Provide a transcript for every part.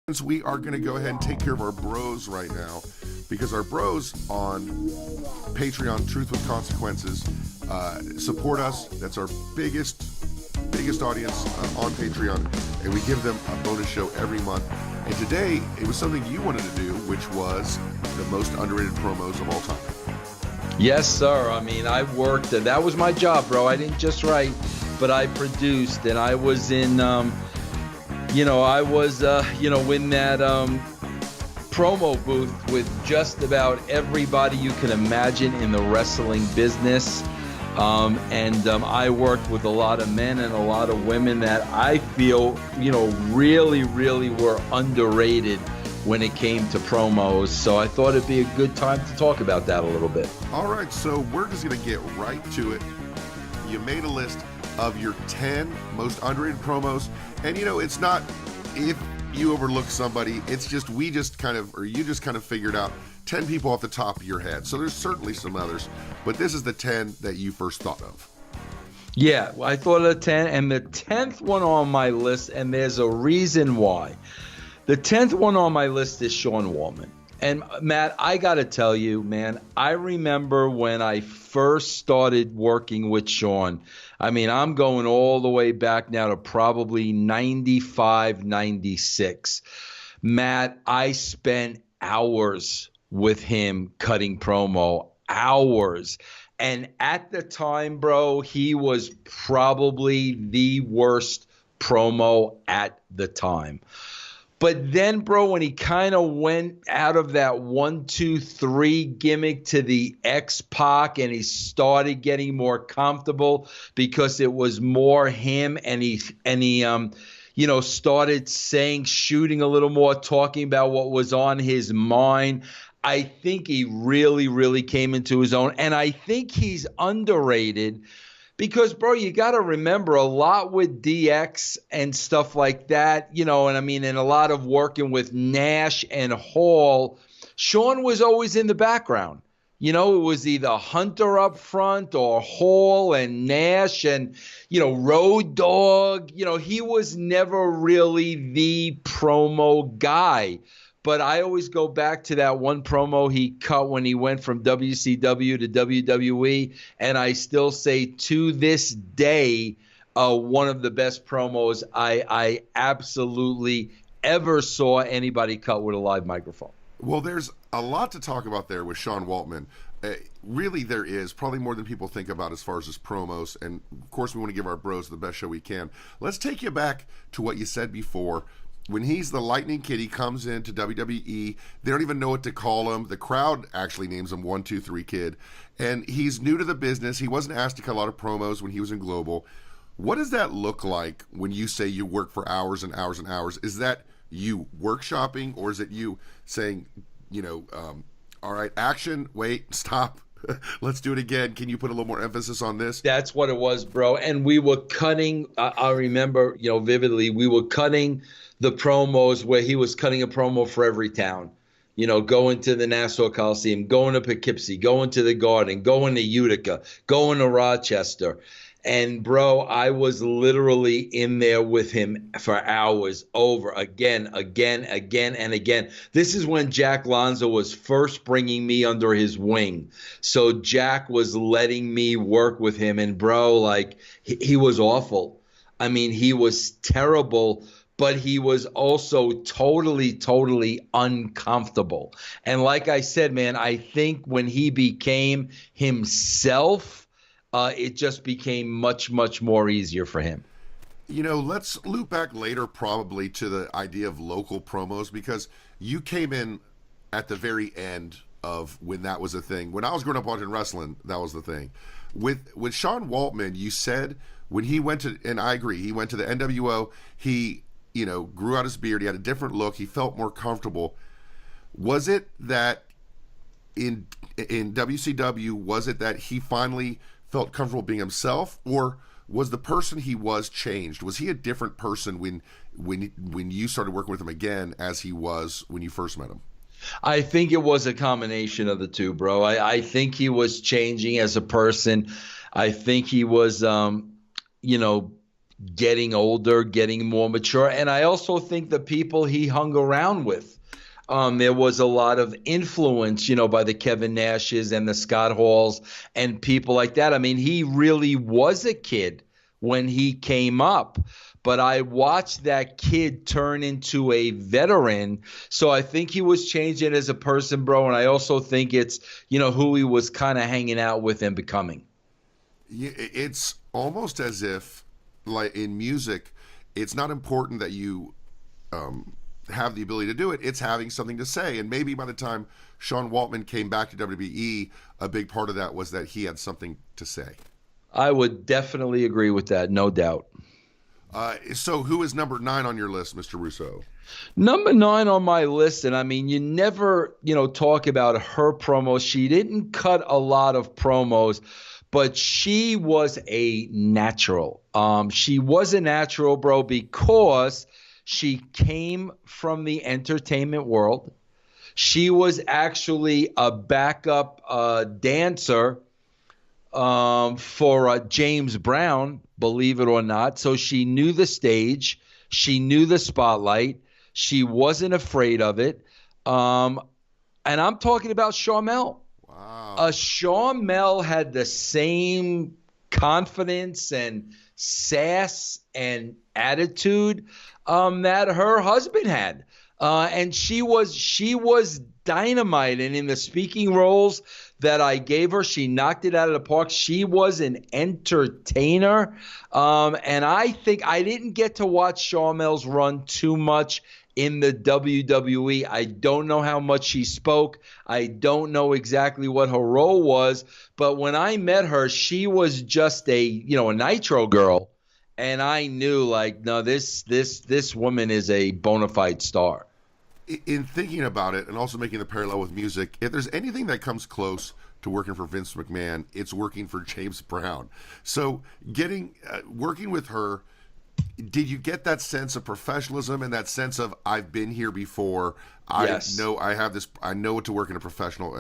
We are going to go ahead and take care of our bros right now because our bros on Patreon, Truth with Consequences, support us. That's our biggest audience on Patreon, and we give them a bonus show every month. And today, it was something you wanted to do, which was the most underrated promos of all time. Yes, sir. I mean, I worked, and that was my job, bro. I didn't just write, but I produced, and I was in... in that promo booth with just about everybody you can imagine in the wrestling business. I worked with a lot of men and a lot of women that I feel, really, really were underrated when it came to promos. So I thought it'd be a good time to talk about that a little bit. All right, so we're just going to get right to it. You made a list of your 10 most underrated promos. And it's not if you overlook somebody, it's just you just kind of figured out 10 people off the top of your head. So there's certainly some others, but this is the 10 that you first thought of. Yeah, I thought of 10, and the 10th one on my list, and there's a reason why. The 10th one on my list is Sean Waltman. And Matt, I got to tell you, man, I remember when I first started working with Sean. I mean, I'm going all the way back now to probably 95, 96. Matt, I spent hours with him cutting promo, hours. And at the time, bro, he was probably the worst promo at the time. But then, bro, when he kind of went out of that 1, 2, 3 gimmick to the X-Pac and he started getting more comfortable because it was more him and he started shooting a little more, talking about what was on his mind. I think he really, really came into his own. And I think he's underrated because, bro, you got to remember a lot with DX and stuff like that, and a lot of working with Nash and Hall, Sean was always in the background. It was either Hunter up front or Hall and Nash and, Road Dogg. He was never really the promo guy. But I always go back to that one promo he cut when he went from WCW to WWE, and I still say to this day, one of the best promos I absolutely ever saw anybody cut with a live microphone. Well, there's a lot to talk about there with Sean Waltman. Really, there is probably more than people think about as far as his promos. And, of course, we want to give our bros the best show we can. Let's take you back to what you said before. When he's the Lightning Kid, he comes into WWE. They don't even know what to call him. The crowd actually names him 1, 2, 3 Kid. And he's new to the business. He wasn't asked to cut a lot of promos when he was in Global. What does that look like when you say you work for hours and hours and hours? Is that you workshopping, or is it you saying, all right, action, wait, stop, let's do it again. Can you put a little more emphasis on this? That's what it was, bro. And we were cutting, I remember, vividly, we were cutting the promos where he was cutting a promo for every town, going to the Nassau Coliseum, going to Poughkeepsie, going to the Garden, going to Utica, going to Rochester. And, bro, I was literally in there with him for hours over again. And again. This is when Jack Lanza was first bringing me under his wing. So Jack was letting me work with him. And, bro, he was awful. I mean, he was terrible. But he was also totally uncomfortable. And like I said, man, I think when he became himself, it just became much, much more easier for him. Let's loop back later probably to the idea of local promos, because you came in at the very end of when that was a thing. When I was growing up watching wrestling, that was the thing. With Sean Waltman, you said when he went to, and I agree, he went to the NWO, he grew out his beard. He had a different look. He felt more comfortable. Was it that in WCW, was it that he finally felt comfortable being himself, or was the person he was changed? Was he a different person when you started working with him again as he was when you first met him? I think it was a combination of the two, bro. I think he was changing as a person. I think he was, getting older, getting more mature. And I also think the people he hung around with, there was a lot of influence, by the Kevin Nashes and the Scott Halls and people like that. I mean, he really was a kid when he came up, but I watched that kid turn into a veteran. So I think he was changing as a person, bro. And I also think it's, who he was kind of hanging out with and becoming. Yeah, it's almost as if, like in music, it's not important that you have the ability to do it. It's having something to say. And maybe by the time Sean Waltman came back to WWE, a big part of that was that he had something to say. I would definitely agree with that, no doubt. So who is number 9 on your list, Mr. Russo? Number 9 on my list, and I mean, you never, talk about her promos. She didn't cut a lot of promos, but she was a natural. She was a natural, bro, because she came from the entertainment world. She was actually a backup dancer for James Brown, believe it or not. So she knew the stage. She knew the spotlight. She wasn't afraid of it. And I'm talking about Sharmell. Wow. Sharmell had the same confidence and sass and attitude that her husband had. And she was dynamite. And in the speaking roles that I gave her, she knocked it out of the park. She was an entertainer. And I think I didn't get to watch Sharmell's run too much in the WWE. I don't know how much she spoke. I don't know exactly what her role was. But when I met her, she was just a Nitro girl. And I knew, like, no, this woman is a bona fide star. In thinking about it and also making the parallel with music, if there's anything that comes close to working for Vince McMahon, it's working for James Brown. So working with her, did you get that sense of professionalism and that sense of I've been here before? Yes. I know what to work in a professional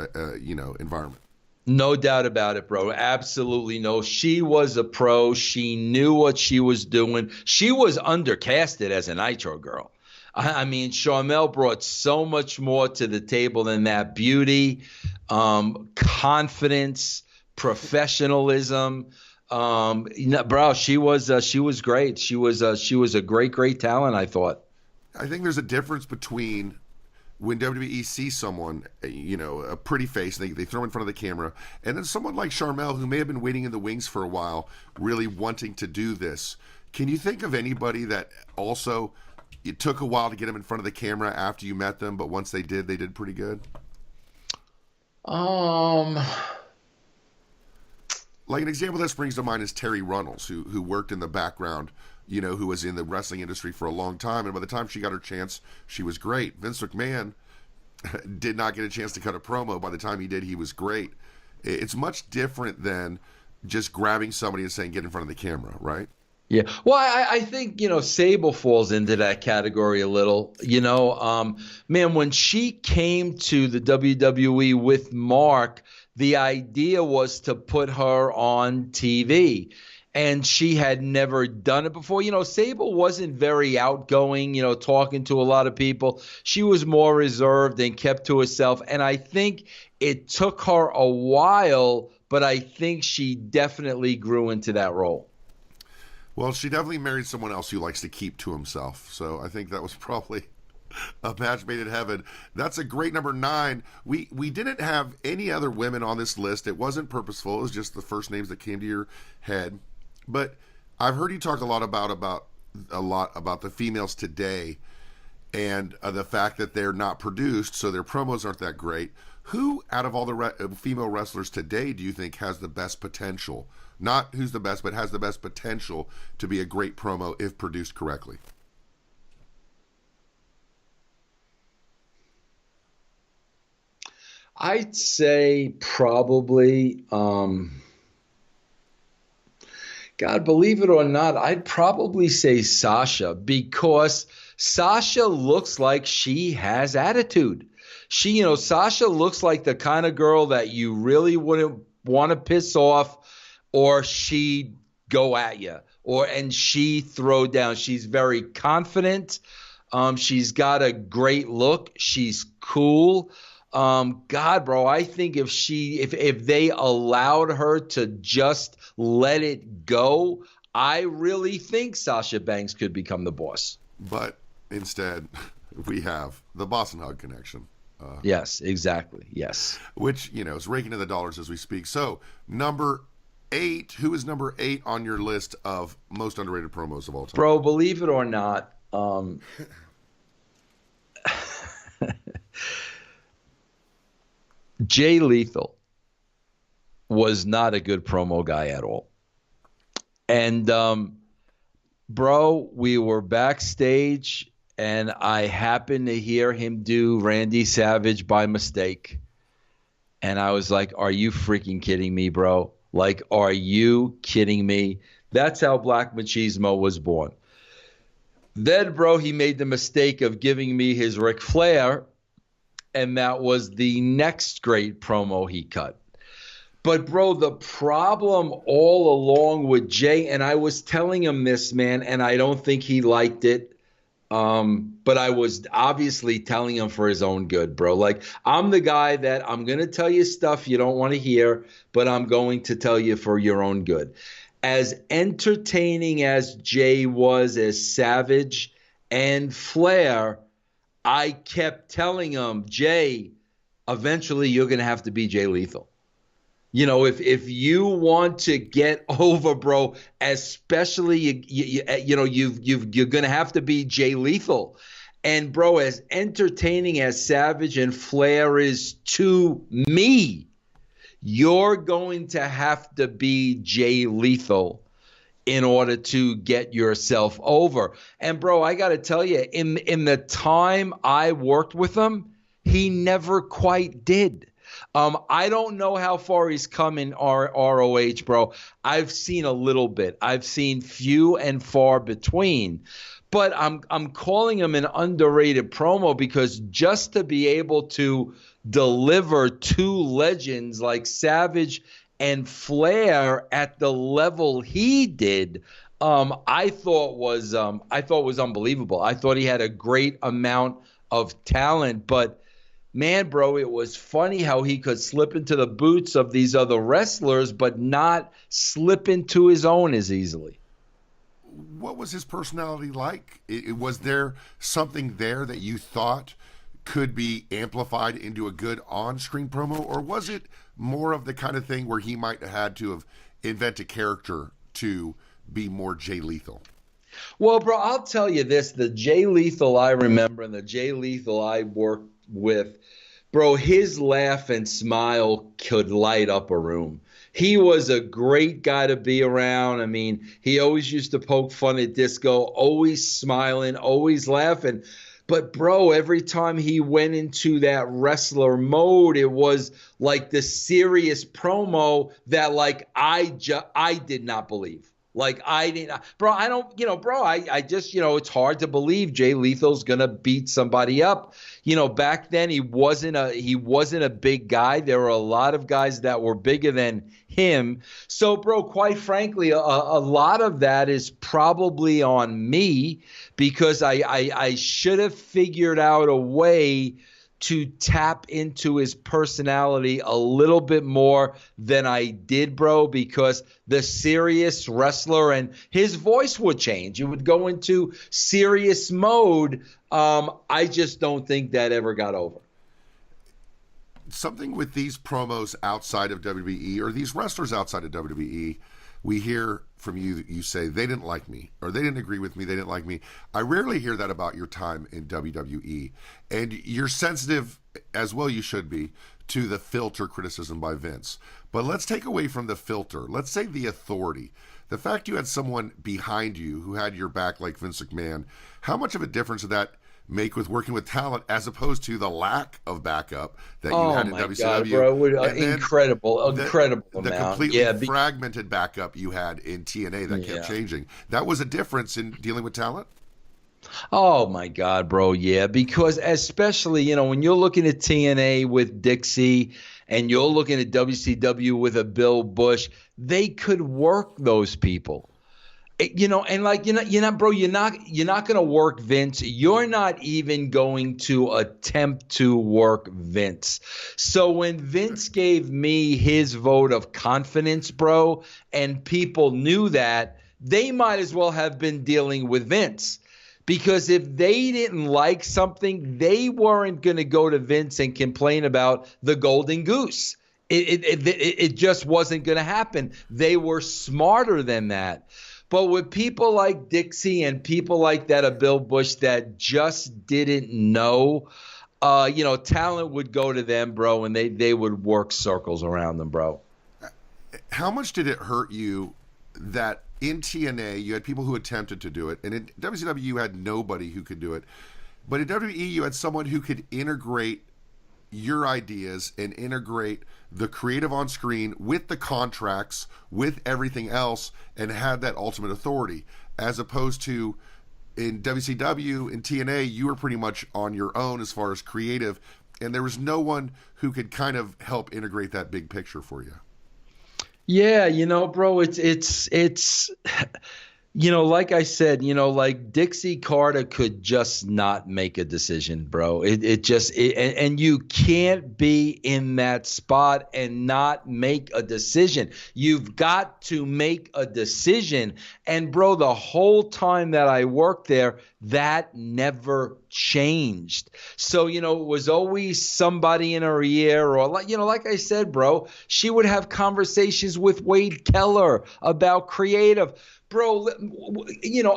environment. No doubt about it, bro. Absolutely no. She was a pro. She knew what she was doing. She was undercasted as a Nitro girl. I mean, Sharmell brought so much more to the table than that. Beauty, confidence, professionalism. Bro, she was great. She was a great talent, I thought. I think there's a difference between when WWE sees someone, a pretty face, they throw in front of the camera, and then someone like Sharmell, who may have been waiting in the wings for a while, really wanting to do this. Can you think of anybody that also it took a while to get them in front of the camera after you met them, but once they did pretty good? Like an example that springs to mind is Terry Runnels, who worked in the background, who was in the wrestling industry for a long time. And by the time she got her chance, she was great. Vince McMahon did not get a chance to cut a promo. By the time he did, he was great. It's much different than just grabbing somebody and saying, get in front of the camera, right? Yeah. Well, I think, Sable falls into that category a little. Man, when she came to the WWE with Mark, the idea was to put her on TV. And she had never done it before. Sable wasn't very outgoing, talking to a lot of people. She was more reserved and kept to herself. And I think it took her a while, but I think she definitely grew into that role. Well, she definitely married someone else who likes to keep to himself. So I think that was probably a match made in heaven. That's a great number 9. We didn't have any other women on this list. It wasn't purposeful. It was just the first names that came to your head. But I've heard you talk a lot about the females today and the fact that they're not produced, so their promos aren't that great. Who, out of all the female wrestlers today, do you think has the best potential? Not who's the best, but has the best potential to be a great promo if produced correctly? I'd say probably, God, believe it or not, I'd probably say Sasha, because Sasha looks like she has attitude. Sasha looks like the kind of girl that you really wouldn't want to piss off, or she'd go at you, and she throw down. She's very confident. She's got a great look. She's cool. God, bro, I think if they allowed her to just let it go, I really think Sasha Banks could become the boss. But instead, we have the Boston Hug connection. Yes, exactly. Yes. Which, is raking in the dollars as we speak. So, number 8, who is number 8 on your list of most underrated promos of all time? Bro, believe it or not, Jay Lethal was not a good promo guy at all. And, bro, we were backstage, and I happened to hear him do Randy Savage by mistake. And I was like, are you freaking kidding me, bro? Like, are you kidding me? That's how Black Machismo was born. Then, bro, he made the mistake of giving me his Ric Flair, and that was the next great promo he cut. But, bro, the problem all along with Jay, and I was telling him this, man, and I don't think he liked it, but I was obviously telling him for his own good, bro. Like, I'm the guy that I'm going to tell you stuff you don't want to hear, but I'm going to tell you for your own good. As entertaining as Jay was as Savage and Flair, I kept telling him, Jay, eventually you're going to have to be Jay Lethal. If you want to get over, bro, especially you're going to have to be Jay Lethal. And, bro, as entertaining as Savage and Flair is to me, you're going to have to be Jay Lethal in order to get yourself over. And, bro, I got to tell you, in the time I worked with him, he never quite did. I don't know how far he's come in ROH, bro. I've seen a little bit. I've seen few and far between. But I'm calling him an underrated promo because just to be able to deliver two legends like Savage and Flair at the level he did, I thought was unbelievable. I thought he had a great amount of talent, but man, bro, it was funny how he could slip into the boots of these other wrestlers, but not slip into his own as easily. What was his personality like? Was there something there that you thought could be amplified into a good on-screen promo, or was it more of the kind of thing where he might have had to have invent a character to be more Jay Lethal? Well, bro, I'll tell you this. The Jay Lethal I remember and the Jay Lethal I worked with, bro, his laugh and smile could light up a room. He was a great guy to be around. I mean, he always used to poke fun at Disco, always smiling, always laughing. But, bro, every time he went into that wrestler mode, it was like the serious promo that, like, I did not believe. Like, I didn't, bro, I don't, bro, I just, it's hard to believe Jay Lethal's going to beat somebody up. Back then he wasn't a big guy. There were a lot of guys that were bigger than him. So, bro, quite frankly, a lot of that is probably on me because I should have figured out a way to tap into his personality a little bit more than I did, bro, because the serious wrestler and his voice would change. It would go into serious mode. I just don't think that ever got over. Something with these promos outside of WWE or these wrestlers outside of WWE, we hear from you say they didn't like me or they didn't agree with me, they didn't like me. I rarely hear that about your time in WWE, and you're sensitive, as well you should be, to the filter criticism by Vince. But let's take away from the filter, let's say the authority, the fact you had someone behind you who had your back like Vince McMahon. How much of a difference did that make with working with talent as opposed to the lack of backup that you had in WCW? God, bro, incredible the amount. completely fragmented backup you had in TNA that kept changing. That was a difference in dealing with talent? Oh my God, bro. Yeah, because especially, when you're looking at TNA with Dixie and you're looking at WCW with a Bill Bush, they could work those people. And like bro, you're not going to work Vince. You're not even going to attempt to work Vince. So when Vince gave me his vote of confidence, bro, and people knew that, they might as well have been dealing with Vince. Because if they didn't like something, they weren't going to go to Vince and complain about the golden goose. It just wasn't going to happen. They were smarter than that. But with people like Dixie and people like that of Bill Bush that just didn't know, talent would go to them, bro, and they would work circles around them, bro. How much did it hurt you that in TNA you had people who attempted to do it, and in WCW you had nobody who could do it, but in WWE you had someone who could integrate your ideas and integrate the creative on screen with the contracts, with everything else, and had that ultimate authority, as opposed to in WCW, in TNA, you were pretty much on your own as far as creative, and there was no one who could kind of help integrate that big picture for you. Yeah, bro, it's like I said, like Dixie Carter could just not make a decision, bro. And you can't be in that spot and not make a decision. You've got to make a decision. And bro, the whole time that I worked there, that never changed. So, it was always somebody in her ear, or like I said, bro, she would have conversations with Wade Keller about creative. Bro,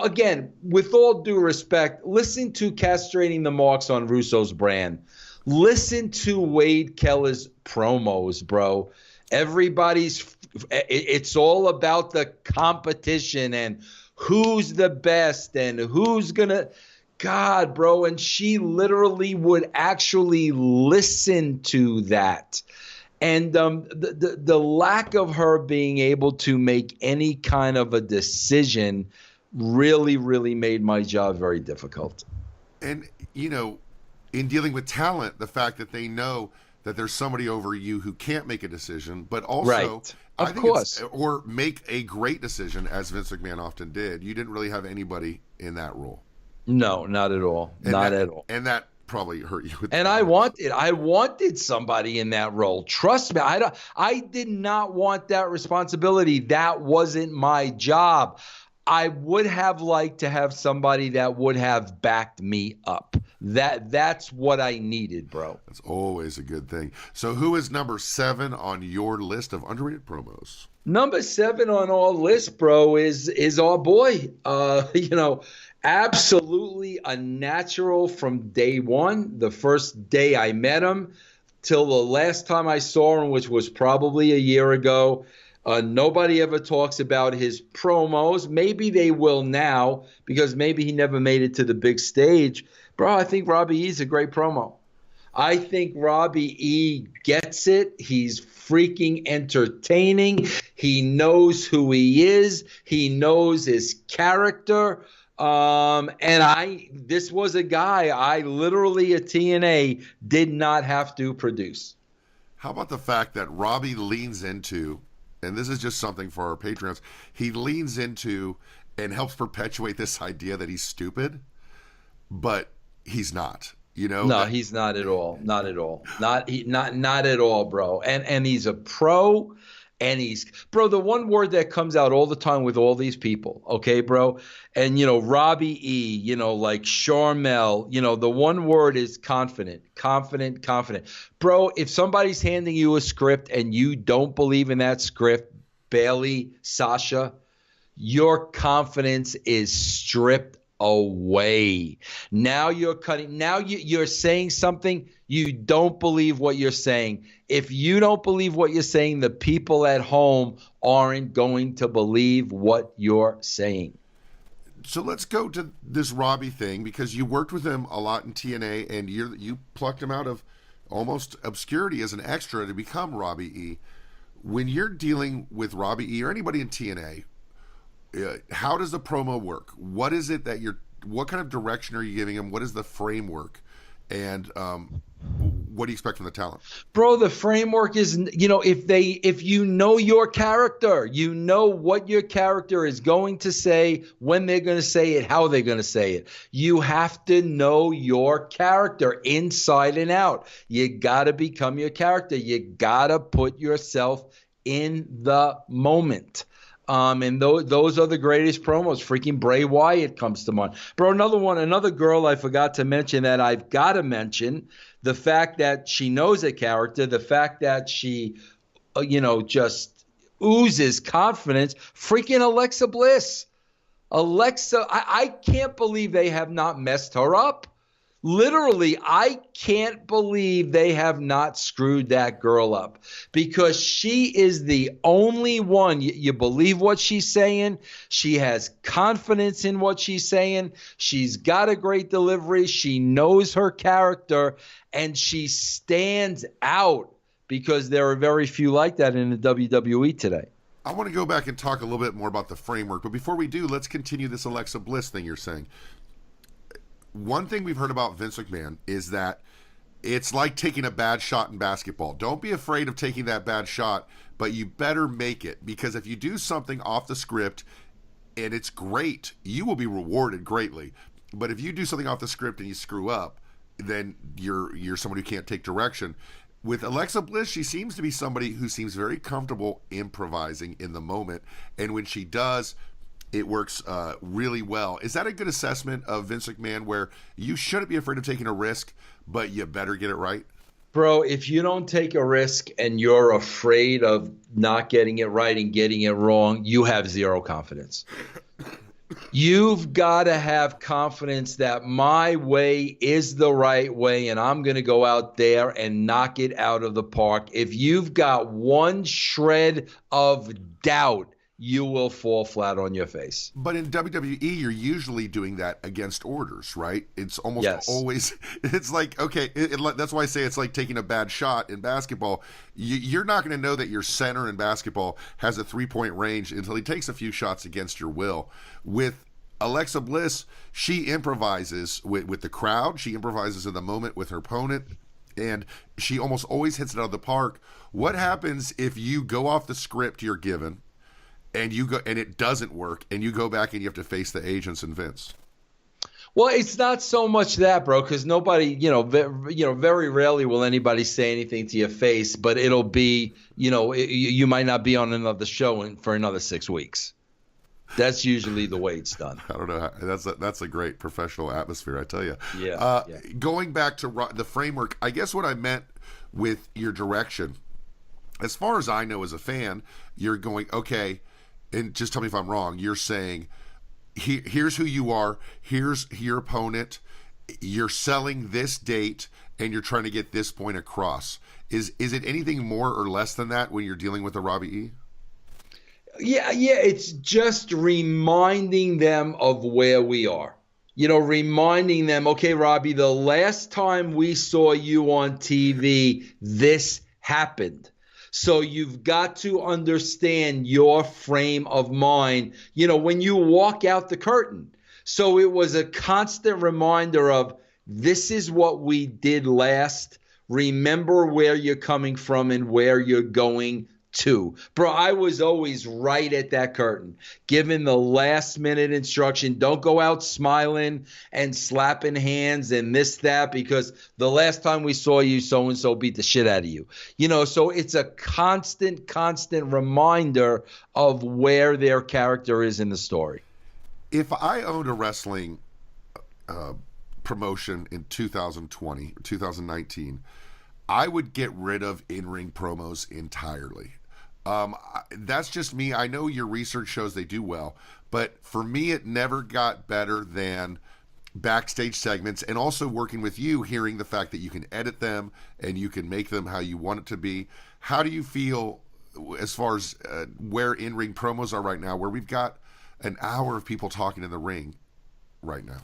again, with all due respect, listen to Castrating the Marks on Russo's brand. Listen to Wade Keller's promos, bro. It's all about the competition and who's the best and who's gonna, God, bro. And she literally would actually listen to that. And the lack of her being able to make any kind of a decision really, really made my job very difficult. And, in dealing with talent, the fact that they know that there's somebody over you who can't make a decision, but also, right. Of course, or make a great decision, as Vince McMahon often did. You didn't really have anybody in that role. No, not at all. Not at all. And that probably hurt you. And I wanted somebody in that role. Trust me, I did not want that responsibility. That wasn't my job. I would have liked to have somebody that would have backed me up. That's what I needed, bro. That's always a good thing. So who is number 7 on your list of underrated promos? Number 7 on our list, bro, is our boy. Absolutely a natural from day one, the first day I met him, till the last time I saw him, which was probably a year ago. Nobody ever talks about his promos. Maybe they will now, because maybe he never made it to the big stage. Bro, I think Robbie E is a great promo. I think Robbie E gets it. He's freaking entertaining. He knows who he is. He knows his character. This was a guy I literally at TNA did not have to produce. How about the fact that Robbie leans into, and this is just something for our Patreons, he leans into and helps perpetuate this idea that he's stupid, but he's not. No, he's not at all. Not at all. Not at all, bro. And he's a pro. And bro, the one word that comes out all the time with all these people, okay, bro? And, Robbie E, like Sharmell, the one word is confident. Bro, if somebody's handing you a script and you don't believe in that script, Bailey, Sasha, your confidence is stripped away. Now you're cutting. Now you're saying something. You don't believe what you're saying. If you don't believe what you're saying, the people at home aren't going to believe what you're saying. So let's go to this Robbie thing, because you worked with him a lot in TNA, and you plucked him out of almost obscurity as an extra to become Robbie E. When you're dealing with Robbie E or anybody in TNA, how does the promo work? What is it that what kind of direction are you giving him? What is the framework? And what do you expect from the talent? Bro, the framework is, if you know your character, you know what your character is going to say, when they're going to say it, how they're going to say it. You have to know your character inside and out. You got to become your character. You got to put yourself in the moment. And those are the greatest promos. Freaking Bray Wyatt comes to mind. Bro, another girl I forgot to mention that I've got to mention, the fact that she knows a character, the fact that she, just oozes confidence, freaking Alexa Bliss. Alexa, I can't believe they have not messed her up. Literally, I can't believe they have not screwed that girl up, because she is the only one. You believe what she's saying. She has confidence in what she's saying. She's got a great delivery. She knows her character, and she stands out, because there are very few like that in the WWE today. I want to go back and talk a little bit more about the framework, but before we do, let's continue this Alexa Bliss thing you're saying. One thing we've heard about Vince McMahon is that it's like taking a bad shot in basketball. Don't be afraid of taking that bad shot, but you better make it, because if you do something off the script and it's great, you will be rewarded greatly. But if you do something off the script and you screw up, then you're someone who can't take direction. With Alexa Bliss, she seems to be somebody who seems very comfortable improvising in the moment, and when she does, it works really well. Is that a good assessment of Vince McMahon, where you shouldn't be afraid of taking a risk, but you better get it right? Bro, if you don't take a risk and you're afraid of not getting it right and getting it wrong, you have zero confidence. You've got to have confidence that my way is the right way, and I'm going to go out there and knock it out of the park. If you've got one shred of doubt, you will fall flat on your face. But in WWE, you're usually doing that against orders, right? It's almost always, it's like, okay, that's why I say it's like taking a bad shot in basketball. You're not going to know that your center in basketball has a 3-point range until he takes a few shots against your will. With Alexa Bliss, she improvises with the crowd. She improvises in the moment with her opponent, and she almost always hits it out of the park. What happens if you go off the script you're given, and you go and it doesn't work, and you go back and you have to face the agents and Vince? Well, it's not so much that, bro, because nobody, very rarely will anybody say anything to your face, but it'll be, you might not be on another show for another 6 weeks. That's usually the way it's done. I don't know. That's a great professional atmosphere, I tell you. Yeah. Going back to the framework, I guess what I meant with your direction, as far as I know as a fan, you're going, okay, and just tell me if I'm wrong, you're saying, here's who you are, here's your opponent, you're selling this date, and you're trying to get this point across. Is it anything more or less than that when you're dealing with a Robbie E? Yeah, it's just reminding them of where we are. Reminding them, okay, Robbie, the last time we saw you on TV, this happened. So you've got to understand your frame of mind, when you walk out the curtain. So it was a constant reminder of, this is what we did last. Remember where you're coming from and where you're going to. Bro, I was always right at that curtain, giving the last minute instruction. Don't go out smiling and slapping hands and this, that, because the last time we saw you, so-and-so beat the shit out of you. So it's a constant reminder of where their character is in the story. If I owned a wrestling promotion in 2020 or 2019, I would get rid of in-ring promos entirely. That's just me. I know your research shows they do well, but for me, it never got better than backstage segments, and also working with you, hearing the fact that you can edit them and you can make them how you want it to be. How do you feel as far as where in-ring promos are right now, where we've got an hour of people talking in the ring right now?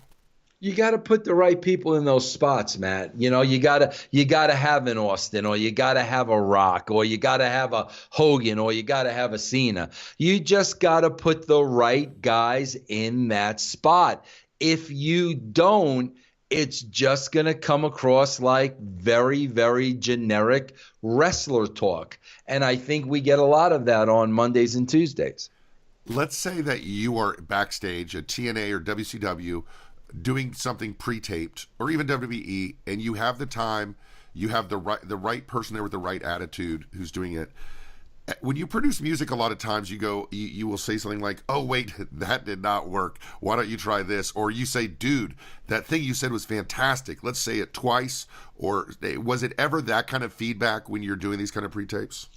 You got to put the right people in those spots, Matt. You got to have an Austin, or you got to have a Rock, or you got to have a Hogan, or you got to have a Cena. You just got to put the right guys in that spot. If you don't, it's just going to come across like very, very generic wrestler talk. And I think we get a lot of that on Mondays and Tuesdays. Let's say that you are backstage at TNA or WCW doing something pre-taped, or even WWE, and you have the time, you have the right person there with the right attitude who's doing it. When you produce music, a lot of times you will say something like, "Oh wait, that did not work. Why don't you try this?" Or you say, "Dude, that thing you said was fantastic. Let's say it twice." Or was it ever that kind of feedback when you're doing these kind of pre-tapes?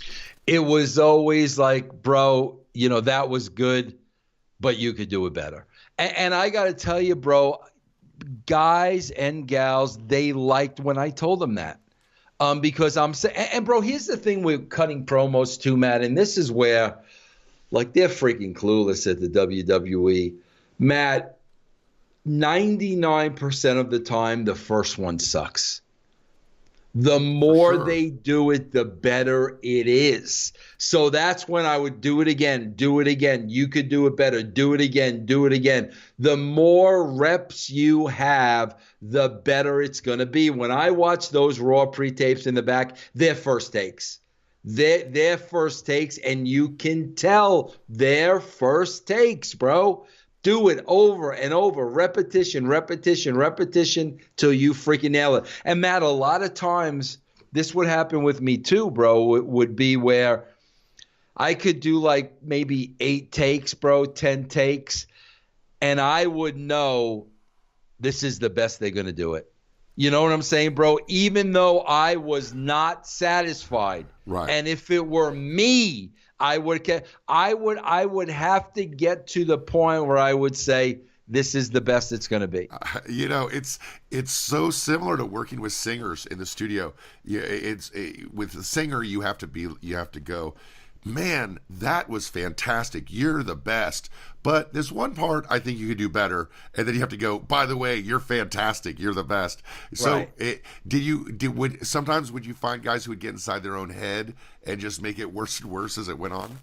It was always like, bro, that was good, but you could do it better. And I got to tell you, bro, guys and gals, they liked when I told them that. Because I'm saying, and bro, here's the thing with cutting promos too, Matt, and this is where, like, they're freaking clueless at the WWE. Matt, 99% of the time, the first one sucks. The more they do it, the better it is. So that's when I would do it again. You could do it better. Do it again. The more reps you have, the better it's going to be. When I watch those Raw pre-tapes in the back, they're first takes. They're first takes, and you can tell they're first takes, bro. Do it over and over, repetition, till you freaking nail it. And Matt, a lot of times, this would happen with me too, bro. It would be where I could do like maybe 8 takes, bro, 10 takes, and I would know this is the best they're going to do it. You know what I'm saying, bro? Even though I was not satisfied. Right. And if it were me, I would have to get to the point where I would say, this is the best it's going to be. It's so similar to working with singers in the studio. With the singer, you have to go, man, that was fantastic. You're the best. But this one part, I think you could do better. And then you have to go, by the way, you're fantastic. You're the best. So right. Sometimes would you find guys who would get inside their own head and just make it worse and worse as it went on?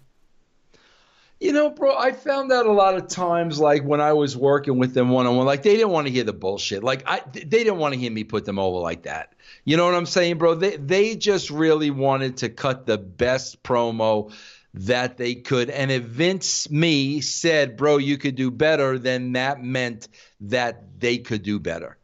Bro, I found out a lot of times, like when I was working with them one-on-one, like they didn't want to hear the bullshit. Like they didn't want to hear me put them over like that. You know what I'm saying, bro? They just really wanted to cut the best promo that they could. And if Vince said, bro, you could do better, then that meant that they could do better.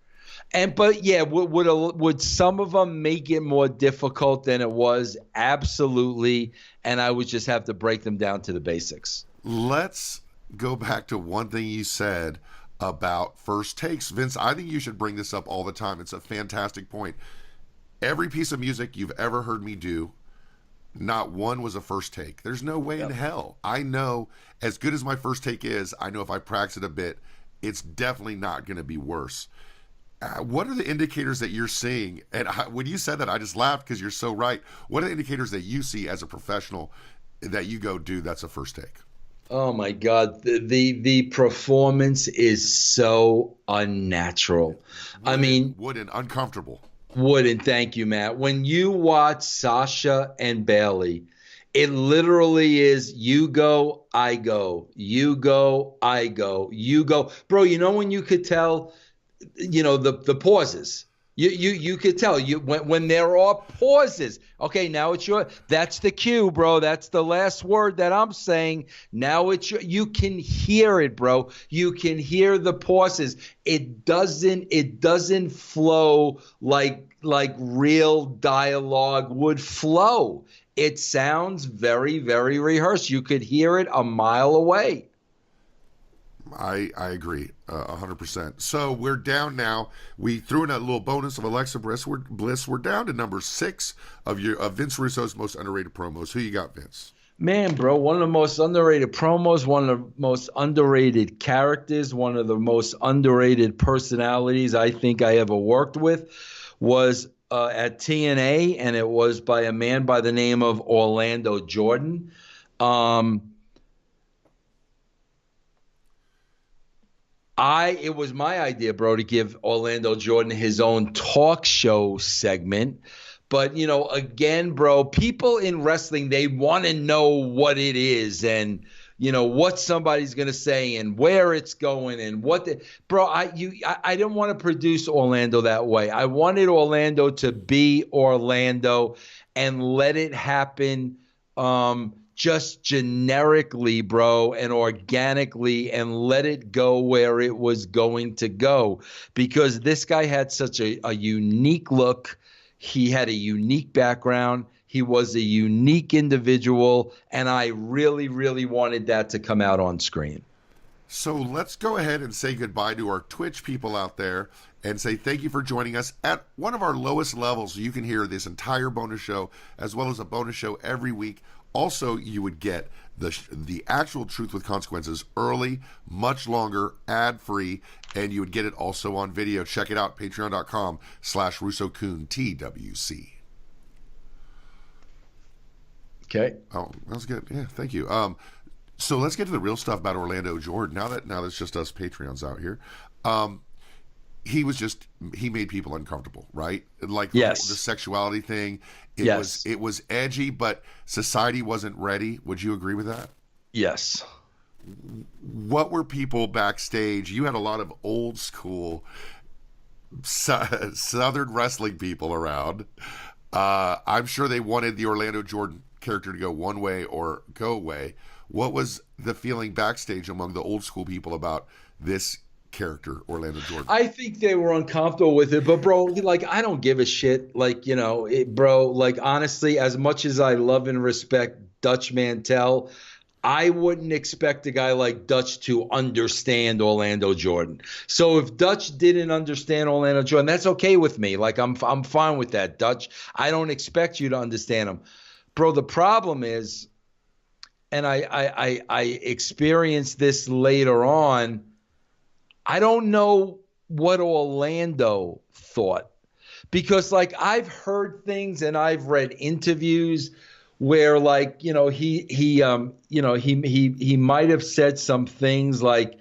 But yeah, would some of them make it more difficult than it was? Absolutely. And I would just have to break them down to the basics. Let's go back to one thing you said about first takes. Vince, I think you should bring this up all the time. It's a fantastic point. Every piece of music you've ever heard me do, not one was a first take. There's no way in hell. I know, as good as my first take is, I know if I practice it a bit, it's definitely not going to be worse. What are the indicators that you're seeing? And when you said that, I just laughed because you're so right. What are the indicators that you see as a professional that you go, dude, that's a first take? Oh my God, the performance is so unnatural. Wooden, uncomfortable. Wooden, thank you, Matt. When you watch Sasha and Bailey, it literally is you go, I go, you go, I go, you go. Bro, when you could tell, the pauses. You could tell when there are pauses. Okay, now it's that's the cue, bro. That's the last word that I'm saying. Now you can hear it, bro. You can hear the pauses. It doesn't flow like real dialogue would flow. It sounds very, very rehearsed. You could hear it a mile away. I agree 100%. So we're down now. We threw in a little bonus of Alexa Bliss. We're down to number 6 of Vince Russo's most underrated promos. Who you got, Vince? Man, bro, one of the most underrated promos, one of the most underrated characters, one of the most underrated personalities I think I ever worked with was at TNA, and it was by a man by the name of Orlando Jordan. It was my idea, bro, to give Orlando Jordan his own talk show segment. But, again, bro, people in wrestling, they want to know what it is. And, what somebody's going to say and where it's going and bro, I didn't want to produce Orlando that way. I wanted Orlando to be Orlando and let it happen just generically, bro, and organically, and let it go where it was going to go, because this guy had such a unique look. He had a unique background. He was a unique individual, and I really, really wanted that to come out on screen. So let's go ahead and say goodbye to our Twitch people out there and say thank you for joining us at one of our lowest levels. You can hear this entire bonus show as well as a bonus show every week. Also, you would get the actual Truth with Consequences early, much longer, ad-free, and you would get it also on video. Check it out, patreon.com/RussoCoon, TWC. Okay. Oh, that was good. Yeah, thank you. So let's get to the real stuff about Orlando Jordan. Now that it's just us Patreons out here. He made people uncomfortable, right? Like yes. The sexuality thing. It was edgy, but society wasn't ready. Would you agree with that? Yes. What were people backstage? You had a lot of old school Southern wrestling people around. I'm sure they wanted the Orlando Jordan character to go one way or go away. What was the feeling backstage among the old school people about this character, Orlando Jordan? I think they were uncomfortable with it, but bro, like, I don't give a shit. Like, bro, like, honestly, as much as I love and respect Dutch Mantel, I wouldn't expect a guy like Dutch to understand Orlando Jordan. So if Dutch didn't understand Orlando Jordan, that's okay with me. Like, I'm fine with that, Dutch. I don't expect you to understand him. Bro, the problem is, and I experienced this later on, I don't know what Orlando thought, because like I've heard things and I've read interviews where like, he might have said some things like,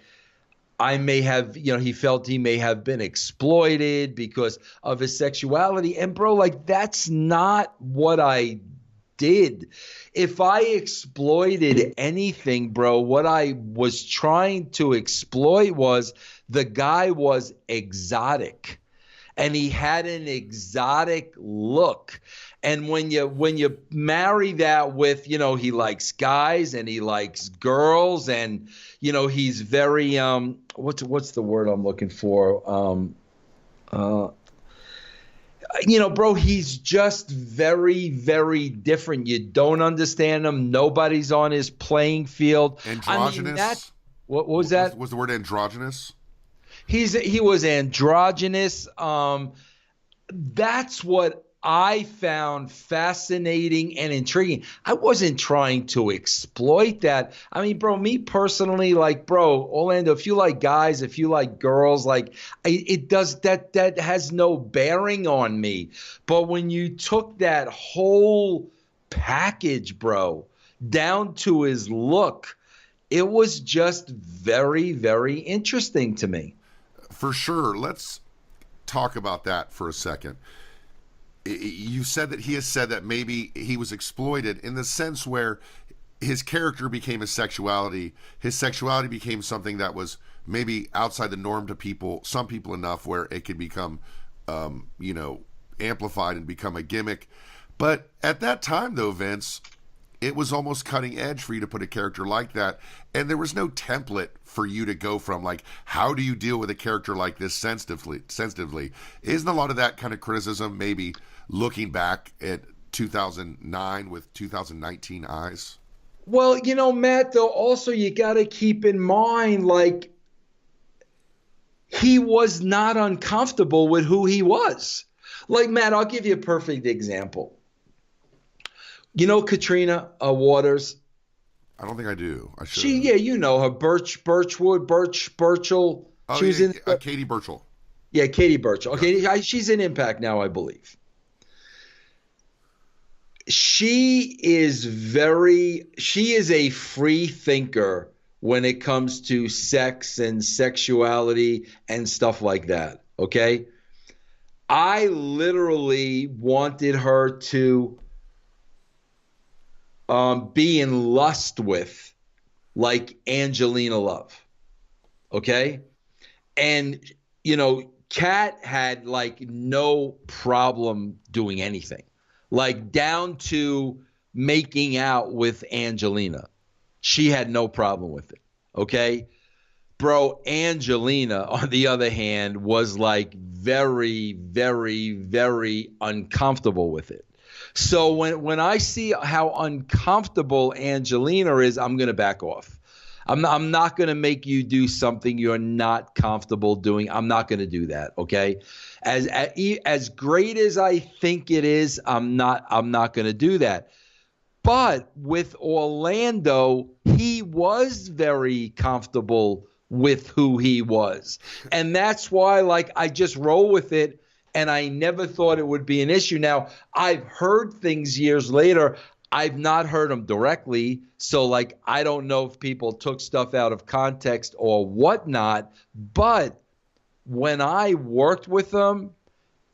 I may have, he felt he may have been exploited because of his sexuality. And bro, like, that's not what I did. If I exploited anything, bro, what I was trying to exploit was the guy was exotic, and he had an exotic look. And when you marry that with, he likes guys and he likes girls, and he's very what's the word I'm looking for? Bro, he's just very, very different. You don't understand him. Nobody's on his playing field. Androgynous? I mean, what was that? Was the word androgynous? He was androgynous. That's what I found fascinating and intriguing. I wasn't trying to exploit that. I mean, bro, me personally, like, bro, Orlando, if you like guys, if you like girls, like, it does that has no bearing on me. But when you took that whole package, bro, down to his look, it was just very, very interesting to me. For sure. Let's talk about that for a second. You said that he has said that maybe he was exploited in the sense where his character became his sexuality. His sexuality became something that was maybe outside the norm to some people enough where it could become, amplified and become a gimmick. But at that time, though, Vince, it was almost cutting edge for you to put a character like that. And there was no template for you to go from, like, how do you deal with a character like this sensitively? Isn't a lot of that kind of criticism maybe looking back at 2009 with 2019 eyes? Well, Matt, though, also you got to keep in mind, like, he was not uncomfortable with who he was. Like, Matt, I'll give you a perfect example. Katrina Waters? I don't think I do. I should. You know her, Burchell. Oh, she was in Katie Burchell. Yeah, Katie Burchell. Okay, she's in Impact now, I believe. She is a free thinker when it comes to sex and sexuality and stuff like that. Okay. I literally wanted her to be in lust with like Angelina Love. Okay. And, Kat had like no problem doing anything, like down to making out with Angelina. She had no problem with it. Okay. Bro, Angelina, on the other hand, was like very, very, very uncomfortable with it. So when I see how uncomfortable Angelina is, I'm going to back off. I'm not going to make you do something you're not comfortable doing. I'm not going to do that, okay? As great as I think it is, I'm not going to do that. But with Orlando, he was very comfortable with who he was. And that's why, like, I just roll with it, and I never thought it would be an issue. Now, I've heard things years later. I've not heard them directly. So, like, I don't know if people took stuff out of context or whatnot. But when I worked with him,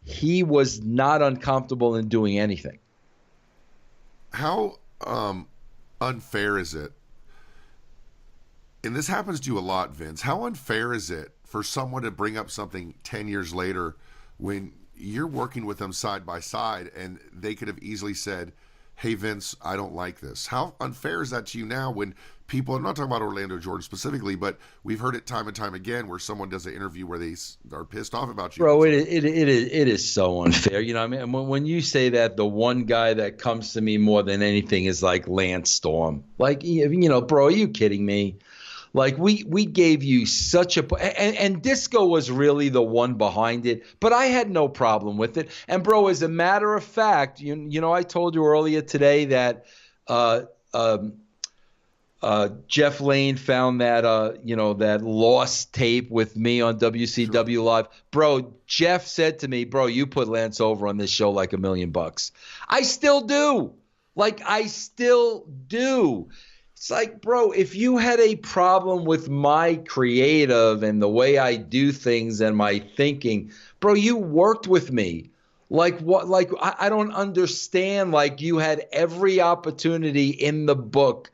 he was not uncomfortable in doing anything. How unfair is it? And this happens to you a lot, Vince. How unfair is it for someone to bring up something 10 years later when you're working with them side by side and they could have easily said, hey, Vince, I don't like this? How unfair is that to you now when people, I'm not talking about Orlando Jordan specifically, but we've heard it time and time again where someone does an interview where they are pissed off about you. Bro, it is so unfair. I mean, when you say that, the one guy that comes to me more than anything is like Lance Storm. Like, bro, are you kidding me? Like, we gave you such a and Disco was really the one behind it, but I had no problem with it. And bro, as a matter of fact, I told you earlier today that Jeff Lane found that that lost tape with me on WCW Sure. Live. Bro, Jeff said to me, bro, you put Lance over on this show like $1 million. I still do. Like, I still do. It's like, bro, if you had a problem with my creative and the way I do things and my thinking, bro, you worked with me. Like what? Like, I don't understand. Like, you had every opportunity in the book,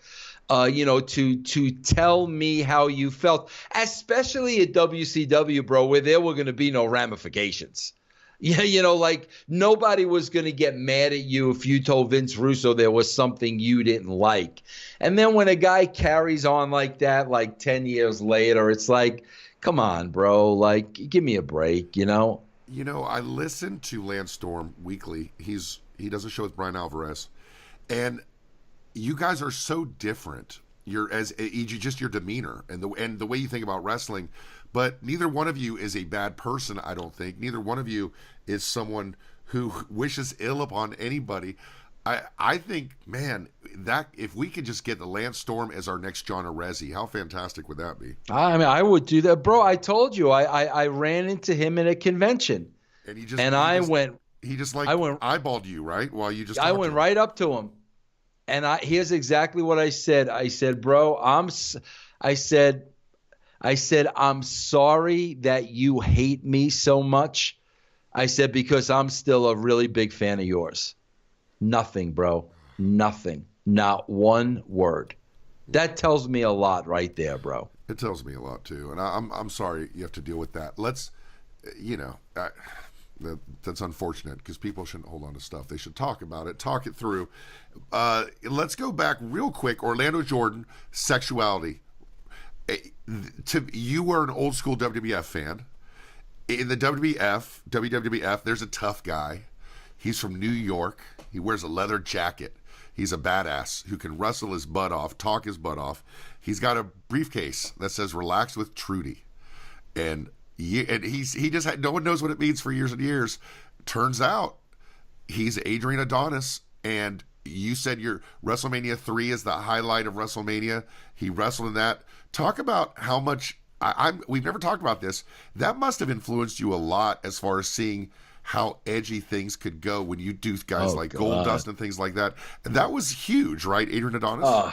to tell me how you felt, especially at WCW, bro, where there were going to be no ramifications. Yeah, like nobody was going to get mad at you if you told Vince Russo there was something you didn't like. And then when a guy carries on like that, like 10 years later, it's like, come on, bro, like, give me a break, I listen to Lance Storm weekly. He does a show with Brian Alvarez, and you guys are so different. Just your demeanor and the way you think about wrestling. But neither one of you is a bad person, I don't think. Neither one of you is someone who wishes ill upon anybody. I think, man, that if we could just get the Lance Storm as our next John Arezzi, how fantastic would that be? I mean, I would do that, bro. I told you, I ran into him in a convention, And I went eyeballed you, right? While you just I went right up to him, and here's exactly what I said. I said, bro, I said, I'm sorry that you hate me so much. I said, because I'm still a really big fan of yours. Nothing, bro. Nothing. Not one word. That tells me a lot right there, bro. It tells me a lot too, and I'm sorry you have to deal with that. Let's, that's unfortunate because people shouldn't hold on to stuff. They should talk about it, talk it through. Let's go back real quick. Orlando Jordan, sexuality. You were an old school WWF fan. In the WWF, there's a tough guy. He's from New York. He wears a leather jacket. He's a badass who can wrestle his butt off, talk his butt off. He's got a briefcase that says "Relax with Trudy," and he just had, no one knows what it means for years and years. Turns out he's Adrian Adonis, and you said your WrestleMania 3 is the highlight of WrestleMania. He wrestled in that. Talk about how much we've never talked about this. That must have influenced you a lot as far as seeing how edgy things could go when you do guys like God. Goldust and things like that. And that was huge, right? Adrian Adonis? Oh,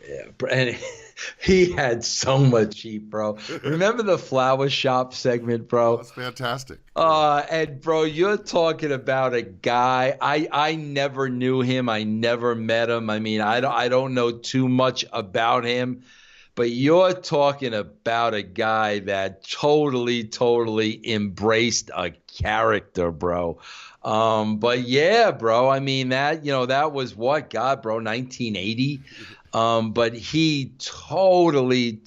yeah. And he had so much heat, bro. Remember the flower shop segment, bro? That's fantastic. And bro, you're talking about a guy. I never knew him. I never met him. I mean, I don't know too much about him. but you're talking about a guy that totally embraced a character, bro. But yeah, bro, I mean that was what, God, bro, 1980. But he totally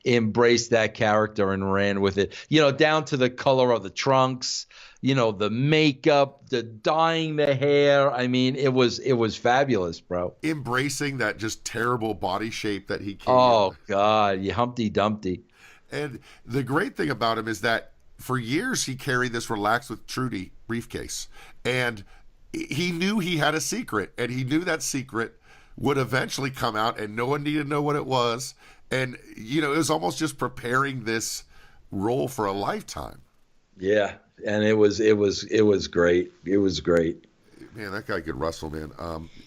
embraced that character and ran with it, down to the color of the trunks, the makeup, the dyeing the hair. I mean, it was fabulous, bro. Embracing that just terrible body shape that he came in. Oh God, you Humpty Dumpty. And the great thing about him is that for years he carried this Relax with Trudy briefcase. And he knew he had a secret, and he knew that secret would eventually come out, and no one needed to know what it was. And, it was almost just preparing this role for a lifetime. Yeah, and it was great. It was great. Man, that guy could wrestle, man.